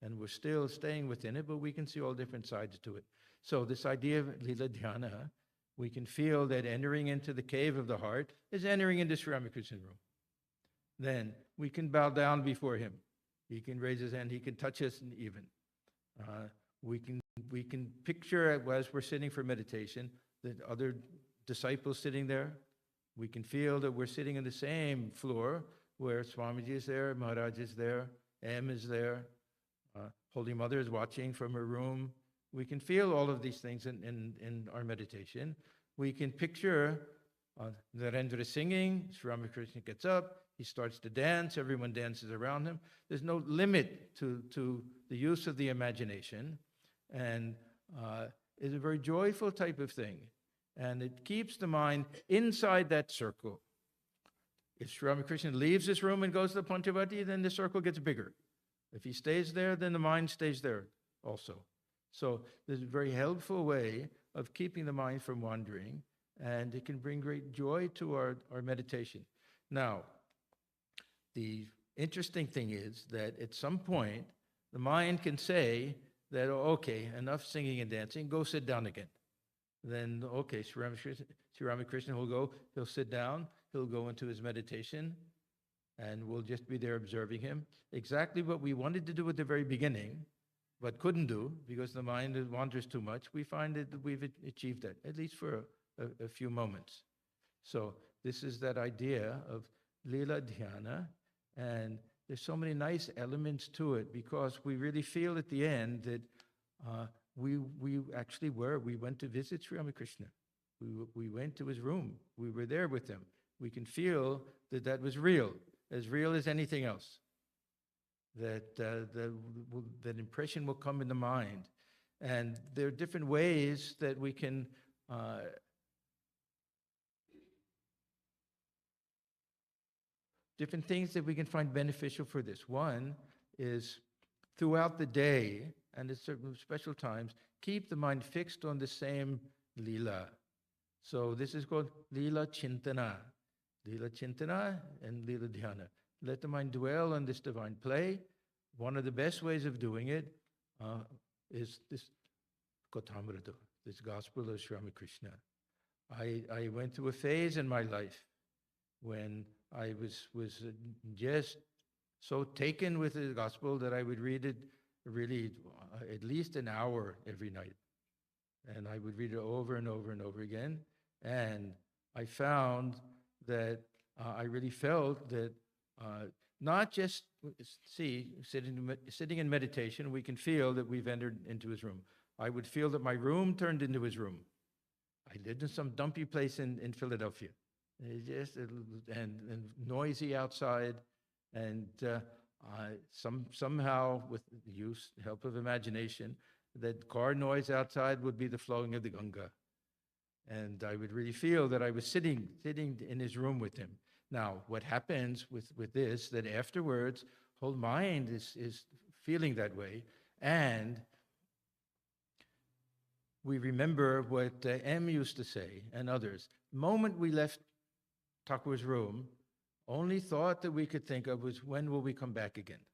B: And we're still staying within it, but we can see all different sides to it. So this idea of Lila Dhyana, we can feel that entering into the cave of the heart is entering into Sri Ramakrishna's room. Then we can bow down before him. He can raise his hand. He can touch us even. We can picture, as we're sitting for meditation, the other disciples sitting there. We can feel that we're sitting on the same floor where Swamiji is there, Maharaj is there, M is there, Holy Mother is watching from her room. We can feel all of these things in our meditation. We can picture Narendra singing. Sri Ramakrishna gets up. He starts to dance. Everyone dances around him. There's no limit to the use of the imagination. And it's a very joyful type of thing. And it keeps the mind inside that circle. If Sri Ramakrishna leaves this room and goes to the Panchavati, then the circle gets bigger. If he stays there, then the mind stays there also. So there's a very helpful way of keeping the mind from wandering. and it can bring great joy to our meditation. Now, the interesting thing is that at some point, the mind can say that, "Oh, okay, enough singing and dancing, go sit down again." Then, okay, Sri Ramakrishna he'll sit down, he'll go into his meditation, and we'll just be there observing him. Exactly what we wanted to do at the very beginning, but couldn't do because the mind wanders too much. We find that we've achieved that, at least for a few moments. So this is that idea of Lila Dhyana, and there's so many nice elements to it because we really feel at the end that we went to visit Sri Ramakrishna. We went to his room. We were there with him. We can feel that that was real as anything else. That impression will come in the mind. And there are different ways that we can different things that we can find beneficial for this. One is throughout the day and at certain special times, keep the mind fixed on the same lila. So this is called lila chintana. Lila chintana and lila dhyana. Let the mind dwell on this divine play. One of the best ways of doing it is this Kathamrita, this gospel of Sri Ramakrishna. I went through a phase in my life when I was just so taken with the gospel that I would read it really at least an hour every night. And I would read it over and over and over again. And I found that I really felt that not just, sitting in meditation, we can feel that we've entered into his room. I would feel that my room turned into his room. I lived in some dumpy place in Philadelphia. And noisy outside, and somehow with the help of imagination, that car noise outside would be the flowing of the Ganga. And I would really feel that I was sitting in his room with him. Now, what happens with this, that afterwards, whole mind is feeling that way, and we remember what M used to say, and others. The moment we left Thakur's room, only thought that we could think of was, when will we come back again?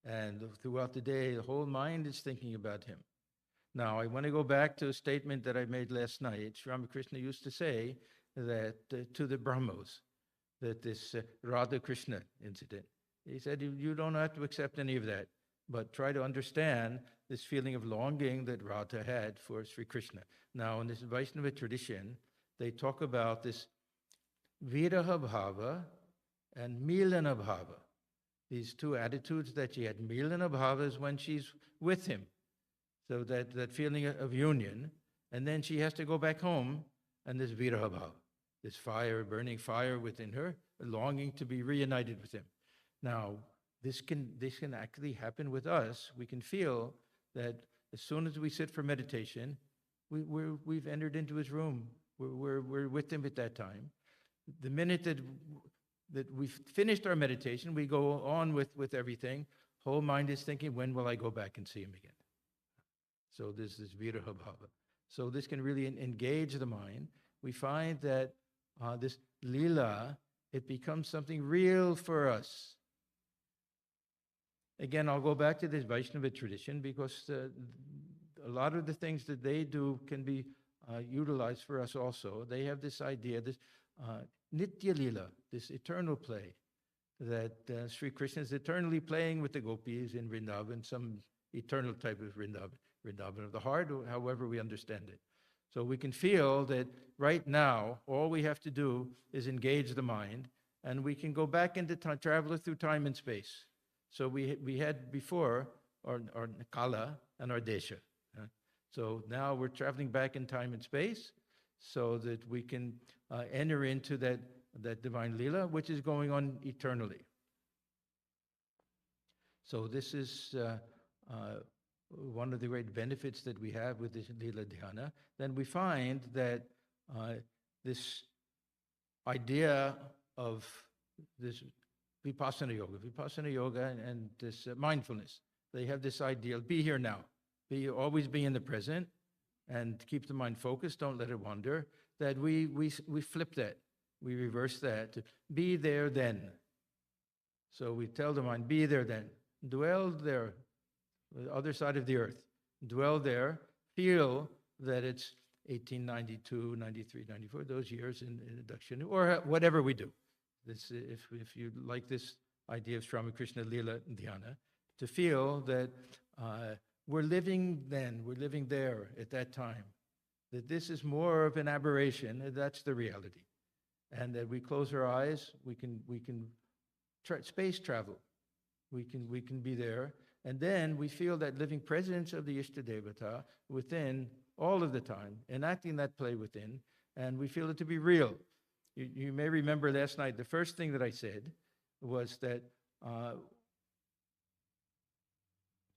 B: And throughout the day, the whole mind is thinking about him. Now, I want to go back to a statement that I made last night. Sri Ramakrishna used to say that to the Brahmos, that this Radha Krishna incident, he said, you don't have to accept any of that, but try to understand this feeling of longing that Radha had for Sri Krishna. Now, in this Vaishnava tradition, they talk about this Viraha Bhava and Milana Bhava. These two attitudes that she had. Milana Bhava is when she's with him. So that feeling of union. And then she has to go back home, and this Viraha Bhava, this fire, burning fire within her, longing to be reunited with him. Now, this can actually happen with us. We can feel that as soon as we sit for meditation, we've entered into his room. We're with him at that time. The minute that we've finished our meditation, we go on with everything. Whole mind is thinking, when will I go back and see him again? So this is Viraha Bhava. So this can really engage the mind. We find that this lila, it becomes something real for us. Again, I'll go back to this Vaishnava tradition because a lot of the things that they do can be utilized for us also. They have this idea, this Nitya Lila, this eternal play, that Sri Krishna is eternally playing with the gopis in Vrindavan, some eternal type of Vrindavan of the heart, or however we understand it. So we can feel that right now, all we have to do is engage the mind, and we can go back into travel through time and space. So we had before our Kala and our Desha. So now we're traveling back in time and space so that we can enter into that divine Leela, which is going on eternally. So this is one of the great benefits that we have with this Leela Dhyana. Then we find that this idea of this Vipassana Yoga and this mindfulness, they have this ideal, be here now. Always be in the present and keep the mind focused, don't let it wander. that we flip that. We reverse that to be there then. So we tell the mind, be there then. Dwell there, the other side of the earth. Dwell there. Feel that it's 1892, 93, 94, those years in induction, or whatever we do. This, if you like this idea of Ramakrishna Lila Dhyana, to feel that we're living then, we're living there at that time, that this is more of an aberration, and that's the reality. And that we close our eyes, we can space travel. We can be there. And then we feel that living presence of the Ishtadevata within all of the time, enacting that play within, and we feel it to be real. You may remember last night, the first thing that I said was that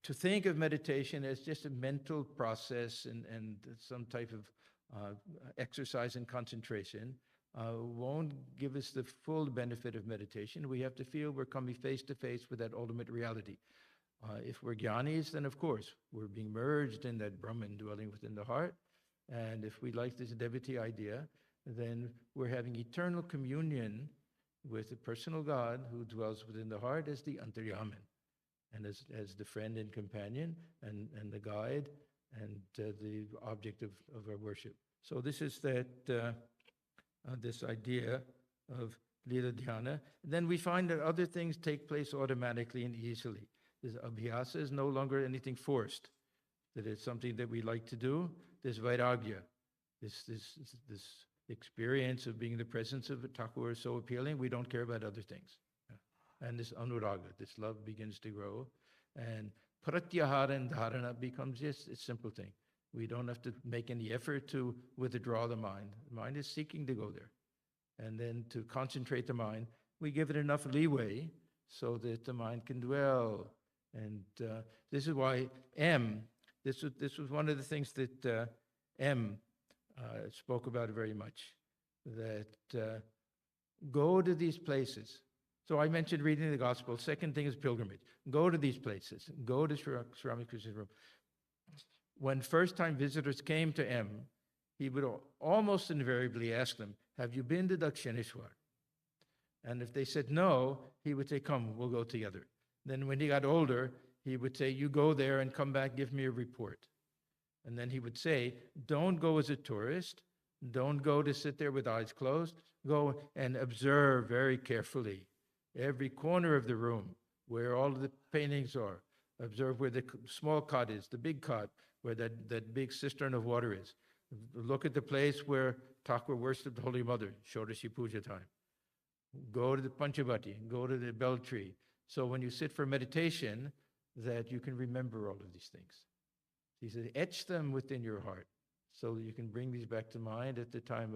B: to think of meditation as just a mental process and some type of exercise and concentration won't give us the full benefit of meditation. We have to feel we're coming face to face with that ultimate reality. If we're jnanis, then of course, we're being merged in that Brahman dwelling within the heart. And if we like this devotee idea, then we're having eternal communion with the personal God who dwells within the heart as the Antaryaman, and as the friend and companion and the guide and the object of our worship. So this is that this idea of Lila Dhyana. Then we find that other things take place automatically and easily. This abhyasa is no longer anything forced, that it's something that we like to do. This vairagya, this experience of being in the presence of a Thakur is so appealing, we don't care about other things. And this anuraga, this love begins to grow. And pratyahara and dharana becomes just a simple thing. We don't have to make any effort to withdraw the mind. The mind is seeking to go there. And then to concentrate the mind, we give it enough leeway so that the mind can dwell. And this is why this was one of the things that M spoke about very much, that go to these places. So I mentioned reading the gospel. Second thing is pilgrimage. Go to these places. Go to Sri Ramakrishna's room. When first-time visitors came to M, he would almost invariably ask them, have you been to Dakshineshwar? And if they said no, he would say, come, we'll go together. Then when he got older, he would say, you go there and come back, give me a report. And then he would say, don't go as a tourist. Don't go to sit there with eyes closed. Go and observe very carefully every corner of the room, where all of the paintings are. Observe where the small cot is, the big cot, where that big cistern of water is. Look at the place where Thakur worshipped Holy Mother, Shodashi Puja time. Go to the Panchavati, go to the bell tree. So when you sit for meditation, that you can remember all of these things. He said, etch them within your heart so that you can bring these back to mind at the time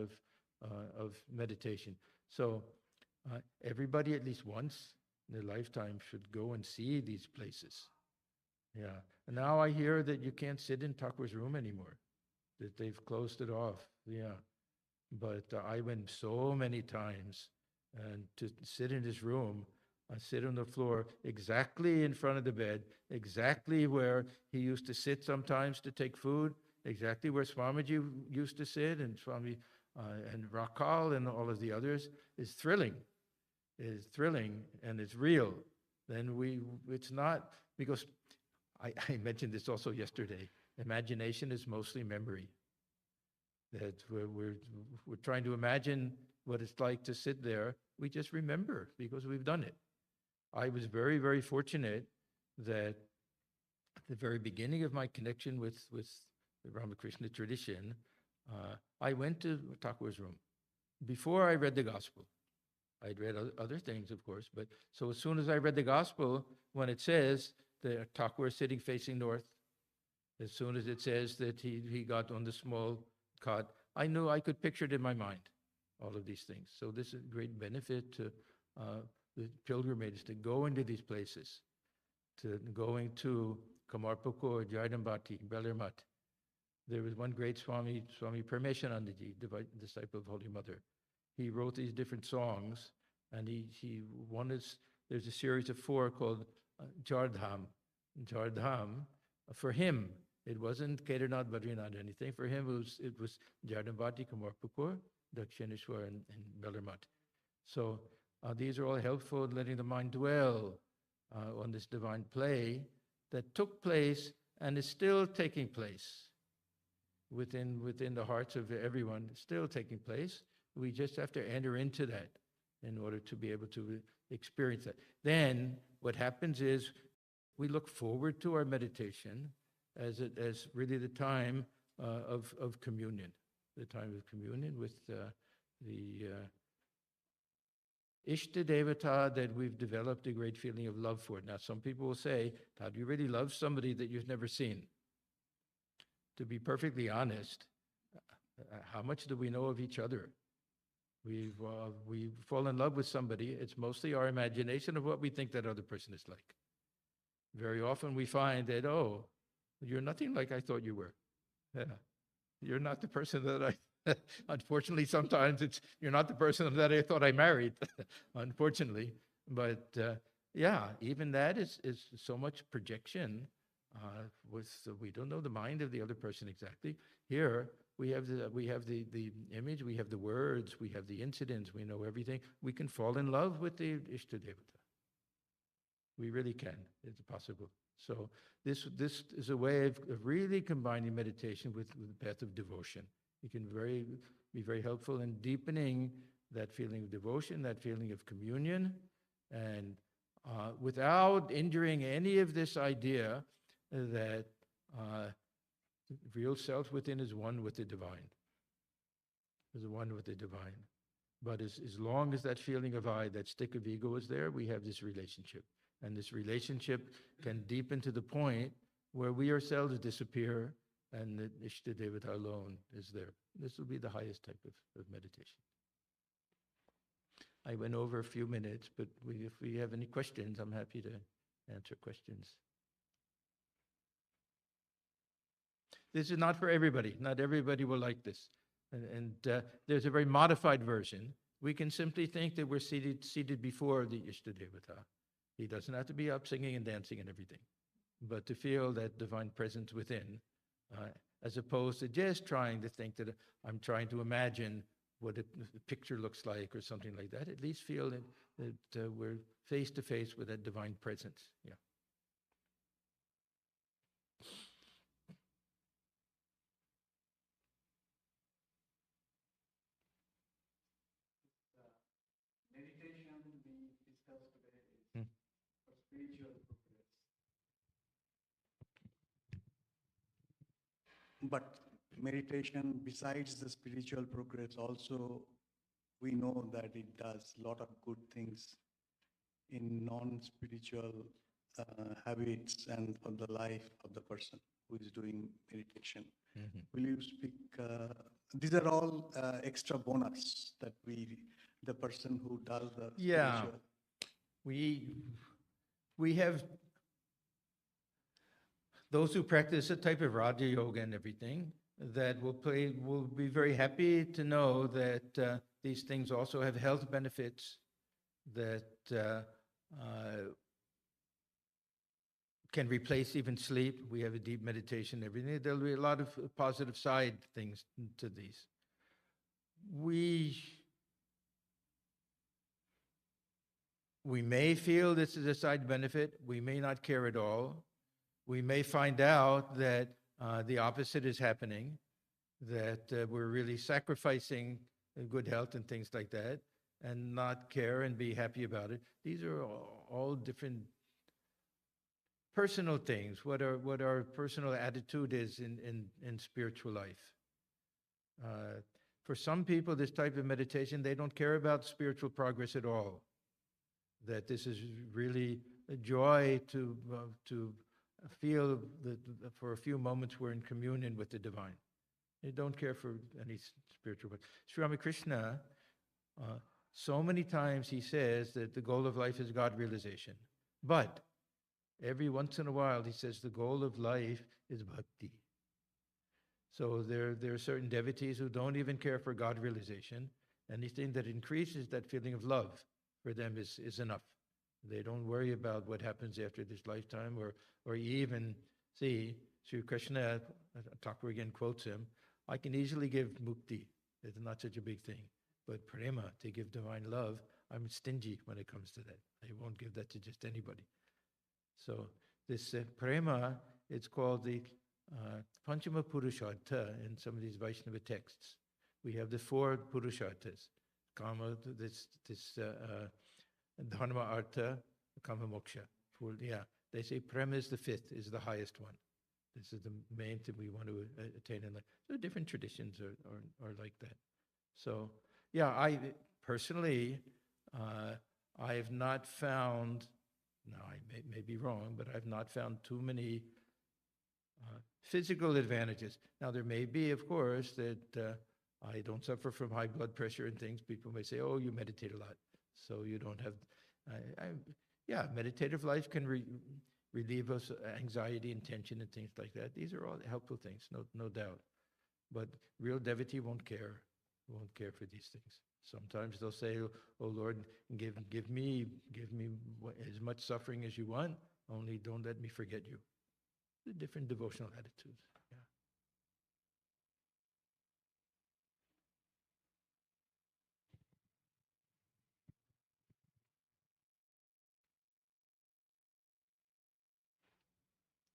B: of meditation. So everybody at least once in their lifetime should go and see these places. Yeah. And now I hear that you can't sit in Thakur's room anymore, that they've closed it off. Yeah. But I went so many times and to sit in his room. I sit on the floor exactly in front of the bed, exactly where he used to sit sometimes to take food, exactly where Swamiji used to sit, and Swami and Rakal and all of the others. Is thrilling. It is thrilling and it's real. Then it's not, because I mentioned this also yesterday. Imagination is mostly memory. That we're trying to imagine what it's like to sit there. We just remember because we've done it. I was very, very fortunate that at the very beginning of my connection with the Ramakrishna tradition, I went to Thakur's room. Before I read the gospel, I'd read other things, of course, but so as soon as I read the gospel, when it says that Thakur is sitting facing north, as soon as it says that he got on the small cot, I knew I could picture it in my mind, all of these things. So this is a great benefit to the pilgrimage, to go into these places, to going to Kamarpukur, Jaidambati, Belarmat. There was one great Swami Parmeshanandaji, disciple of Holy Mother. He wrote these different songs, and there's a series of 4 called Jardham. Jardham, for him, It wasn't Kedarnath, Badrinath, anything. For him, it was Jardambati, Kamarpukur, Dakshineshwar, and Bellarmat. So these are all helpful in letting the mind dwell on this divine play that took place and is still taking place within the hearts of everyone, still taking place. We just have to enter into that in order to be able to experience that. Then what happens is we look forward to our meditation as really the time of communion, the time of communion with the Ishta Devata that we've developed a great feeling of love for. Now, some people will say, how do you really love somebody that you've never seen? To be perfectly honest, how much do we know of each other? We fall in love with somebody. It's mostly our imagination of what we think that other person is like. Very often we find that, oh, you're nothing like I thought you were. Yeah. You're not the person that I, unfortunately, sometimes you're not the person that I thought I married, unfortunately. But yeah, even that is so much projection. We don't know the mind of the other person exactly. Here, we have the image, we have the words, we have the incidents, we know everything. We can fall in love with the Ishtadevata. We really can. It's possible. So this is a way of really combining meditation with the path of devotion. It can be very helpful in deepening that feeling of devotion, that feeling of communion, and without injuring any of this idea that real self within is one with the divine. Is one with the divine. But as long as that feeling of I, that stick of ego is there, we have this relationship. And this relationship can deepen to the point where we ourselves disappear and the Ishtadevata alone is there. This will be the highest type of meditation. I went over a few minutes, but if we have any questions, I'm happy to answer questions. This is not for everybody. Not everybody will like this. And there's a very modified version. We can simply think that we're seated before the Ishtadevata. He doesn't have to be up singing and dancing and everything, but to feel that divine presence within, as opposed to just trying to think that I'm trying to imagine what a picture looks like or something like that. At least feel that we're face to face with that divine presence. Yeah.
C: Meditation we discussed today is for spiritual progress. But meditation, besides the spiritual progress, also we know that it does a lot of good things in non-spiritual habits and for the life of the person who is doing meditation. Mm-hmm. Will you speak? These are all extra bonus that the person who does the spiritual.
B: We have those who practice a type of Raja Yoga and everything that will be very happy to know that these things also have health benefits that can replace even sleep. We have a deep meditation, everything. There'll be a lot of positive side things to these. We may feel this is a side benefit. We may not care at all. We may find out that the opposite is happening, that we're really sacrificing good health and things like that, and not care and be happy about it. These are all different personal things, what our personal attitude is in spiritual life. For some people, this type of meditation, they don't care about spiritual progress at all. That this is really a joy to feel that for a few moments we're in communion with the divine. They don't care for any spiritual. Sri Ramakrishna, so many times he says that the goal of life is God realization. But every once in a while he says the goal of life is bhakti. So there are certain devotees who don't even care for God realization. Anything that increases that feeling of love for them is enough. They don't worry about what happens after this lifetime or even, see, Sri Krishna, Thakur again quotes him, I can easily give mukti. It's not such a big thing. But prema, to give divine love, I'm stingy when it comes to that. I won't give that to just anybody. So this prema, it's called the Panchama Purushartha in some of these Vaishnava texts. We have the 4 Purusharthas. Kama, this Dharma Artha, Kama Moksha. They say prema is the 5th, is the highest one. This is the main thing we want to attain in life. So different traditions are like that. So, yeah, I personally, I have not found, now I may be wrong, but I've not found too many physical advantages. Now, there may be, of course, that I don't suffer from high blood pressure and things. People may say, oh, you meditate a lot, so you don't have, yeah, meditative life can relieve us anxiety and tension and things like that. These are all helpful things, no doubt. But real devotee won't care for these things. Sometimes they'll say, oh Lord, give me as much suffering as you want, only don't let me forget you. The different devotional attitudes. Yeah.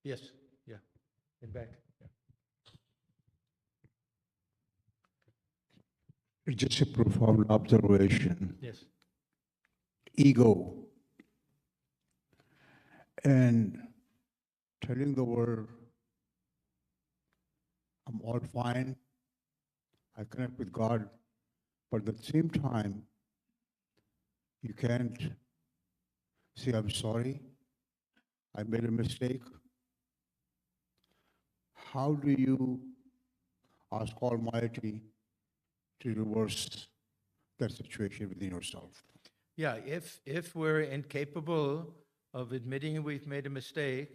B: Yes, yeah, in back. Yeah.
D: It's just a profound observation.
B: Yes.
D: Ego. And telling the world, I'm all fine, I connect with God, but at the same time, you can't say, I'm sorry, I made a mistake. How do you ask Almighty to reverse that situation within yourself?
B: Yeah, if we're incapable of admitting we've made a mistake,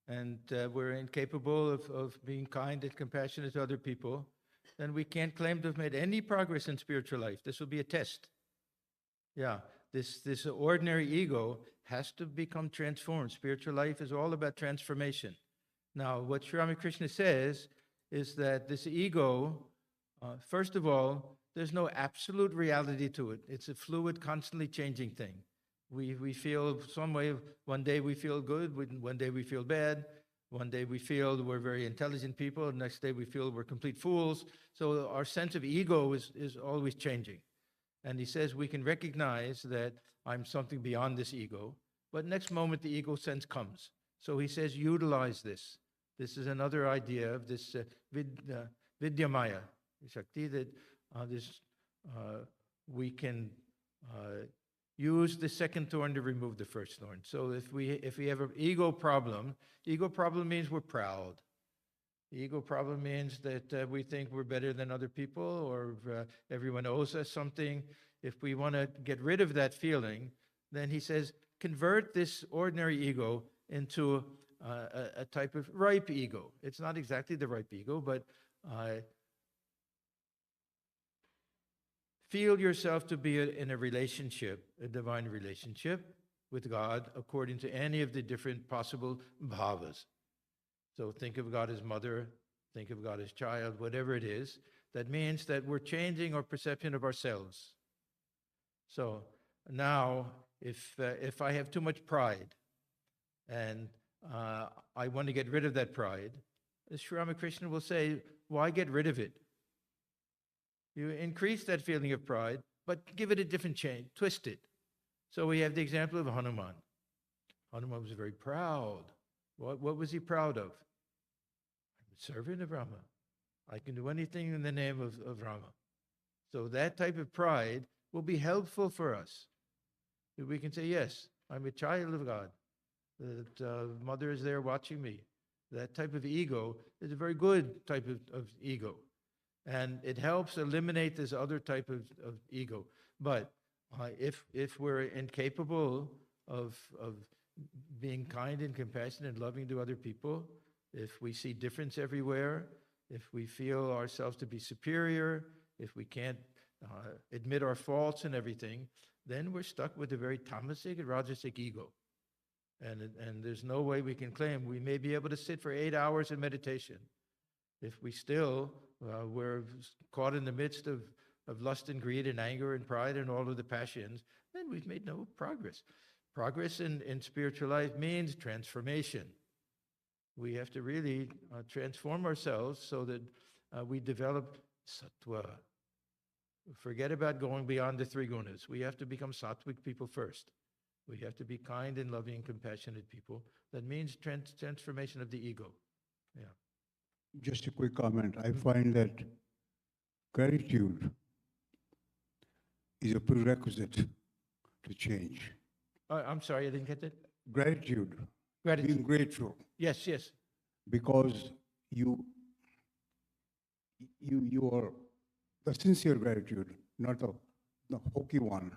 B: and we're incapable of being kind and compassionate to other people, then we can't claim to have made any progress in spiritual life. This will be a test. Yeah, this ordinary ego has to become transformed. Spiritual life is all about transformation. Now, what Sri Ramakrishna says is that this ego, first of all, there's no absolute reality to it. It's a fluid, constantly changing thing. We feel some way, one day we feel good, one day we feel bad, one day we feel we're very intelligent people, the next day we feel we're complete fools. So our sense of ego is always changing. And he says we can recognize that I'm something beyond this ego, but next moment the ego sense comes. So he says utilize this. This is another idea of this Vidyamaya, Shakti, that we can use the second thorn to remove the first thorn. So if we have an ego problem means we're proud. The ego problem means that we think we're better than other people, or everyone owes us something. If we want to get rid of that feeling, then he says, convert this ordinary ego into a type of ripe ego. It's not exactly the ripe ego, but feel yourself to be in a relationship, a divine relationship with God, according to any of the different possible bhavas. So think of God as mother, think of God as child, whatever it is. That means that we're changing our perception of ourselves. So now, if I have too much pride, and I want to get rid of that pride, Sri Ramakrishna will say, why get rid of it? You increase that feeling of pride, but give it a different change, twist it. So we have the example of Hanuman. Hanuman was very proud. What was he proud of? I'm a servant of Rama. I can do anything in the name of Rama. So that type of pride will be helpful for us. We can say, yes, I'm a child of God. That mother is there watching me. That type of ego is a very good type of ego. And it helps eliminate this other type of ego. But if we're incapable of being kind and compassionate and loving to other people, if we see difference everywhere, if we feel ourselves to be superior, if we can't admit our faults and everything, then we're stuck with a very tamasic and rajasic ego. And there's no way we can claim we may be able to sit for 8 hours in meditation. If we still we're caught in the midst of lust and greed and anger and pride and all of the passions, then we've made no progress. Progress in spiritual life means transformation. We have to really transform ourselves so that we develop sattva. Forget about going beyond the three gunas. We have to become sattvic people first. We have to be kind and loving and compassionate people. That means transformation of the ego. Yeah.
D: Just a quick comment. I find that gratitude is a prerequisite to change.
B: I'm sorry, I didn't get that.
D: Gratitude,
B: Gratitude.
D: being grateful,
B: Yes, yes.
D: because you are the sincere gratitude, not the hokey one,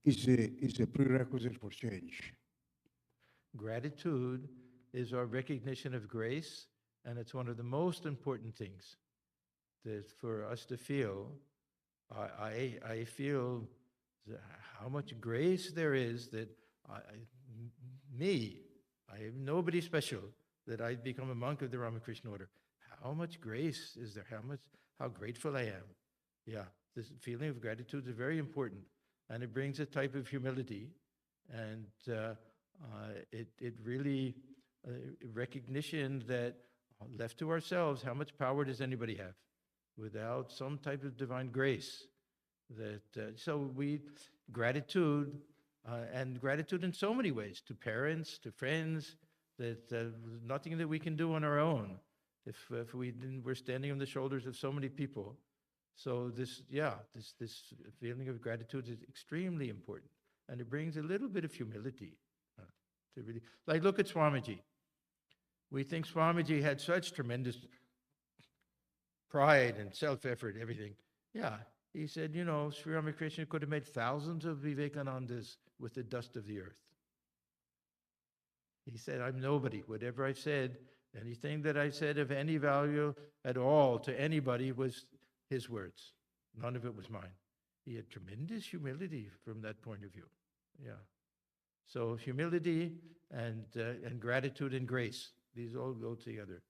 D: is a prerequisite for change.
B: Gratitude is our recognition of grace, and it's one of the most important things that for us to feel. I feel how much grace there is that I am nobody special, that I've become a monk of the Ramakrishna order. How much grace is there? How grateful I am. Yeah, this feeling of gratitude is very important, and it brings a type of humility, and it really recognition that left to ourselves, how much power does anybody have without some type of divine grace? So gratitude, and gratitude in so many ways, to parents, to friends, that nothing that we can do on our own. If we're standing on the shoulders of so many people. So this feeling of gratitude is extremely important, and it brings a little bit of humility to really, like, look at Swamiji. We think Swamiji had such tremendous pride and self-effort, everything. Yeah, he said, Sri Ramakrishna could have made thousands of Vivekanandas with the dust of the earth. He said, I'm nobody. Whatever I said, anything that I said of any value at all to anybody was his words. None of it was mine. He had tremendous humility from that point of view. Yeah. So humility and gratitude and grace, these all go together.